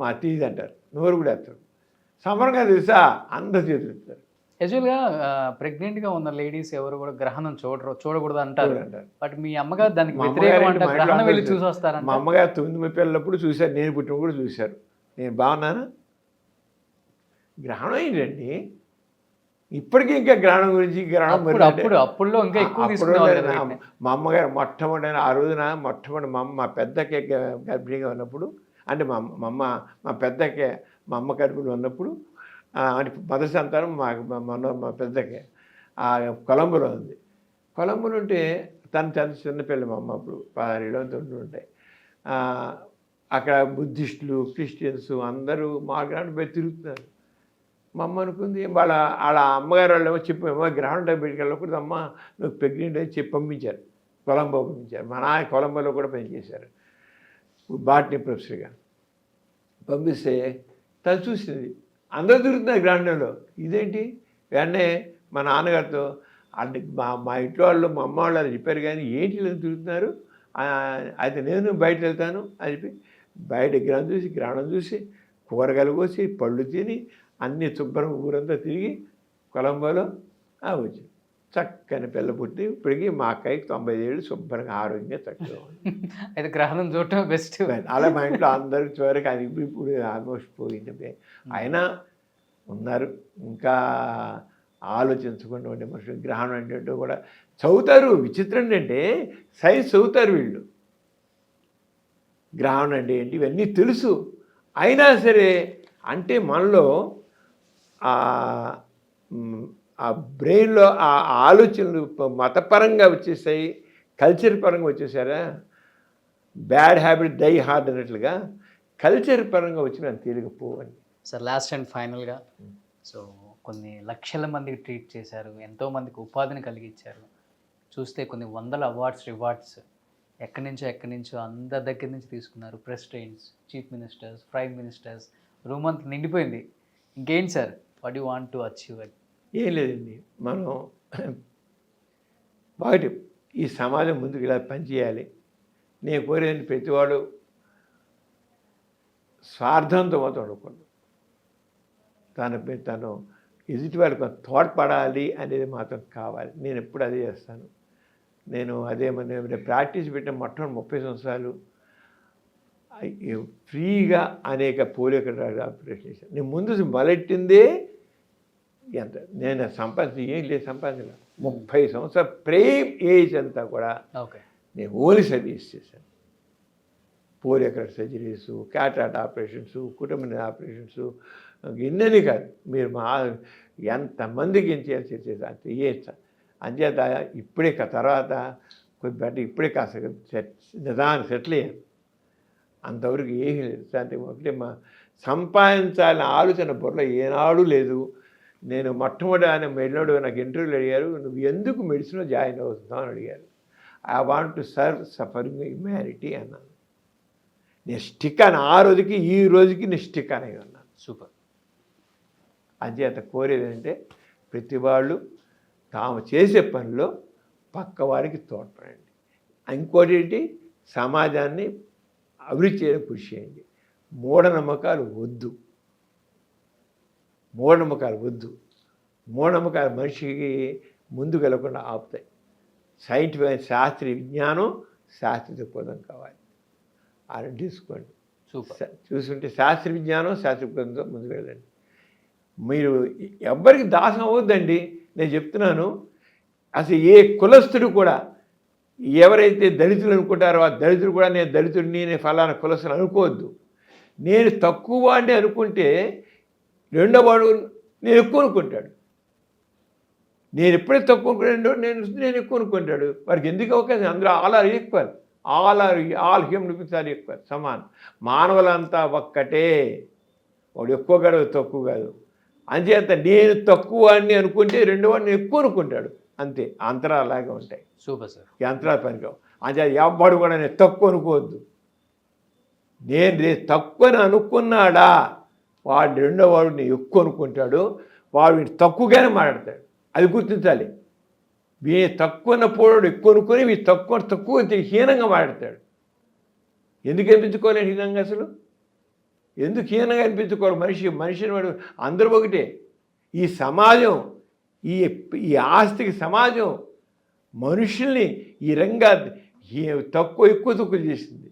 మా తీది అంటారు, నోరు కూడా వేస్తారు. సమరం గారు తెలుసా? అందరు చేతులుతారు. యాక్చువల్గా ప్రెగ్నెంట్గా ఉన్న లేడీస్ ఎవరు కూడా గ్రహణం చూడకూడదు అంటారు. బట్ మీ అమ్మగారు దానికి వ్యతిరేకం, గ్రహణం వెళ్ళి చూసి వస్తారంట. మా అమ్మగారు 9 పిల్లలప్పుడు చూశారు, నేను పుట్టినప్పుడు కూడా చూశారు. నేను బాగున్నాను. గ్రహణం ఏంటండి? ఇప్పటికీ ఇంకా గ్రహణం గురించి అప్పుడులో ఇంకా ఎక్కువ మా అమ్మగారు మొట్టమొదటి ఆ రోజున మా పెద్దకే గర్భిణీగా ఉన్నప్పుడు, అంటే మా పెద్దకే మా అమ్మ కడుపులో ఉన్నప్పుడు, అంటే మొదటి సంతానం మా పెద్దకే కొలంబోలో ఉంది. కొలంబోలో ఉంటే తను చిన్నపిల్ల మా అమ్మ అప్పుడు 16 ఏళ్ళు ఉంటాయి. అక్కడ బుద్ధిస్టులు, క్రిస్టియన్స్ అందరూ మా గ్రహణం పోయి తిరుగుతున్నారు. మా అమ్మ అనుకుంది, వాళ్ళ అమ్మగారు వాళ్ళు చెప్పి గ్రహణం టైం బయటికి వెళ్ళకూడదు అమ్మ, నువ్వు ప్రెగ్నెంట్ అని చెప్పి పంపించారు. కొలంబో పంపించారు. మా నాన్న కొలంబోలో కూడా పనిచేశారు, బాటనీ ప్రొఫెసర్గా. పంపిస్తే తను చూసింది అందరూ తిరుగుతున్నారు గ్రహణంలో. ఇదేంటి? వెంటనే మా నాన్నగారితో, అంటే మా ఇంట్లో వాళ్ళు మా అమ్మ వాళ్ళు అని చెప్పారు, కానీ ఏంటి ఇలా తిరుగుతున్నారు? అయితే నేను బయట వెళ్తాను అని చెప్పి బయట గ్రహణం చూసి కూరగాయలు కోసి పళ్ళు తిని అన్నీ శుభ్రం ఊరంతా తిరిగి కొలంబోలో వచ్చి చక్కని పిల్ల పుట్టి ఇప్పటికీ మా అక్కయ్యకి 95 ఏళ్ళు శుభ్రంగా ఆరోగ్యంగా చక్కగా ఉంది. అయితే గ్రహణం చూడటం బెస్ట్. అలా మా ఇంట్లో అందరికి చివరికి అది ఇప్పుడు ఆల్మోస్ట్ పోయింది. అయినా ఉన్నారు ఇంకా ఆలోచించకుండా ఉండే మనుషులు. గ్రహణం ఏంటంటే కూడా చదువుతారు. విచిత్రం ఏంటంటే సైన్స్ చదువుతారు వీళ్ళు. గ్రహణం అంటే ఏంటి ఇవన్నీ తెలుసు. అయినా సరే అంటే మనలో ఆ బ్రెయిన్లో ఆ ఆలోచనలు మతపరంగా వచ్చేసాయి, కల్చర్ పరంగా వచ్చేసారా. బ్యాడ్ హ్యాబిట్ డై హార్డ్ అన్నట్లుగా కల్చర్ పరంగా వచ్చి నేను తేలికపోవని. సార్ లాస్ట్ అండ్ ఫైనల్గా, సో కొన్ని లక్షల మందికి ట్రీట్ చేశారు, ఎంతోమందికి ఉపాధిని కలిగించారు, చూస్తే కొన్ని వందల అవార్డ్స్ రివార్డ్స్ ఎక్కడి నుంచో అందరి దగ్గర నుంచి తీసుకున్నారు. Presidents, chief ministers, prime ministers, room అంతా నిండిపోయింది. ఇంకేంటి sir, what you want to achieve? ఏం లేదండి, మనం ఒకటి ఈ సమాజం ముందుకు ఇలా పనిచేయాలి. నేను కోరేది ప్రతివాడు స్వార్థంతో మాత్రం ఉండకూడదు. తను ఎదుటి వాళ్ళకి తోడ్పడాలి అనేది మాత్రం కావాలి. నేను ఎప్పుడు అదే చేస్తాను. నేను ప్రాక్టీస్ పెట్టిన మొట్టమొదటి 30 సంవత్సరాలు ఫ్రీగా అనేక పోలియో ఆపరేషన్ చేశాను. నేను ముందు మొదలెట్టిందే ఎంత నేను సంపాదించి ఏం లేదు, సంపాదించలేదు. 30 సంవత్సరాల ప్రేమ్ ఏజ్ అంతా కూడా నేను ఓన్లీ సర్వీస్ చేశాను. పోలియో సర్జరీస్, క్యాటరాక్ట్ ఆపరేషన్స్, కుటుంబ ఆపరేషన్స్, ఇన్నని కాదు. మీరు ఎంతమందికి ఏం చేయాల్సి చేసేది చేయొచ్చు. అంచేత ఇప్పుడే తర్వాత కొద్ది బట్టి ఇప్పుడే కాస్త నిదానం సెటిల్ అయ్యాను. అంతవరకు ఏమీ లేదు. అంటే ఒకటే సంపాదించాలనే ఆలోచన బుర్రలో ఏనాడు లేదు. నేను మొట్టమొదటి ఆయన వెళ్ళినప్పుడు నాకు ఇంటర్వ్యూలు అడిగారు, నువ్వు ఎందుకు మెడిసిన్లో జాయిన్ అవుతున్నావు అని అడిగారు. I want to serve suffering humanity అన్నాను. నేను స్టిక్ అని ఆ రోజుకి ఈ రోజుకి నేను స్టిక్ అని అన్నాను. సూపర్. అంచేత కోరేది అంటే ప్రతి వాళ్ళు తాము చేసే పనిలో పక్కవారికి తోడ్పడండి. ఇంకోటి ఏంటి, సమాజాన్ని అభివృద్ధి చేయడం కృషి చేయండి. మూఢనమ్మకాలు వద్దు. మూఢనమ్మకాలు మనిషికి ముందుకు వెళ్ళకుండా ఆపుతాయి. సైంటిఫిక్ శాస్త్రీయ విజ్ఞానం, శాస్త్రీయ దృక్పథం కావాలి. అది తీసుకోండి. చూసుకుంటే శాస్త్రీయ విజ్ఞానం, శాస్త్రీయ దృక్పథంతో ముందుకు వెళ్ళండి. మీరు ఎవ్వరికి దాసం అవ్వద్దండి. నేను చెప్తున్నాను, అసలు ఏ కులస్తుడు కూడా ఎవరైతే దళితులు అనుకుంటారో ఆ దళితుడు కూడా నేను దళితుడిని, నేను ఫలానా కులస్తుని అనుకోవద్దు. నేను తక్కువ అని అనుకుంటే రెండో వాడు నేను ఎక్కువ అనుకుంటాడు. నేను ఎప్పుడైతే తక్కువ అనుకుంటాడో నేను ఎక్కువ అనుకుంటాడు. వారికి ఎందుకు అవకాశం? అందరూ all human beings are equal, సమానం. మానవులంతా ఒక్కటే. వాడు ఎక్కువ కాదు, తక్కువ కాదు. అంచేత నేను తక్కువ అని అనుకుంటే రెండో వాడిని ఎక్కువ అనుకుంటాడు. అంతే, అంతరాలు అలాగే ఉంటాయి. Super sir. ఈ అంతరాలు పనికావు. అంచేత ఎవ్వడు కూడా నేను తక్కువ అనుకోవద్దు. నేను తక్కువ అని అనుకున్నాడా వాడు రెండో వాడు నేను ఎక్కువ అనుకుంటాడు. వాడు తక్కువగానే మాట్లాడతాడు. అది గుర్తించాలి. వీ తక్కువ పోడు ఎక్కువ అనుకుని వీ తక్కువ హీనంగా మాట్లాడతాడు. ఎందుకు అనిపించుకోలేడు హీనంగా? అసలు ఎందుకు హీనంగా అనిపించుకోవాలి? మనిషిని వాడు అందరూ ఒకటే. ఈ సమాజం, ఈ ఆస్తికి సమాజం మనుషుల్ని ఈ రంగా ఎక్కువ చేసింది.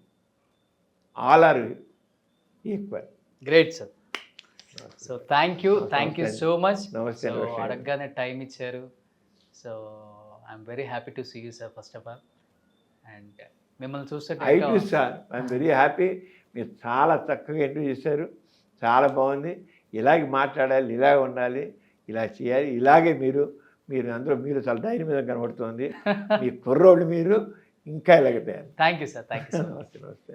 All are equal. Great sir. So thank you so much. నమస్తే. అడగగానే టైం ఇచ్చారు. So I'm very happy to see you sir first of all. And మిమ్మల్ని చూస్తే సార్ ఐఎమ్ వెరీ హ్యాపీ. మీరు చాలా చక్కగా ఇంటర్వ్యూ చేశారు. చాలా బాగుంది. ఇలాగే మాట్లాడాలి, ఇలాగే ఉండాలి, ఇలా చేయాలి. ఇలాగే మీరు అందరూ చాలా ధైర్యం మీద కనబడుతుంది. మీ కుర్రోళ్ళు మీరు ఇంకా ఇలాగే తయారు. Thank you sir. నమస్తే.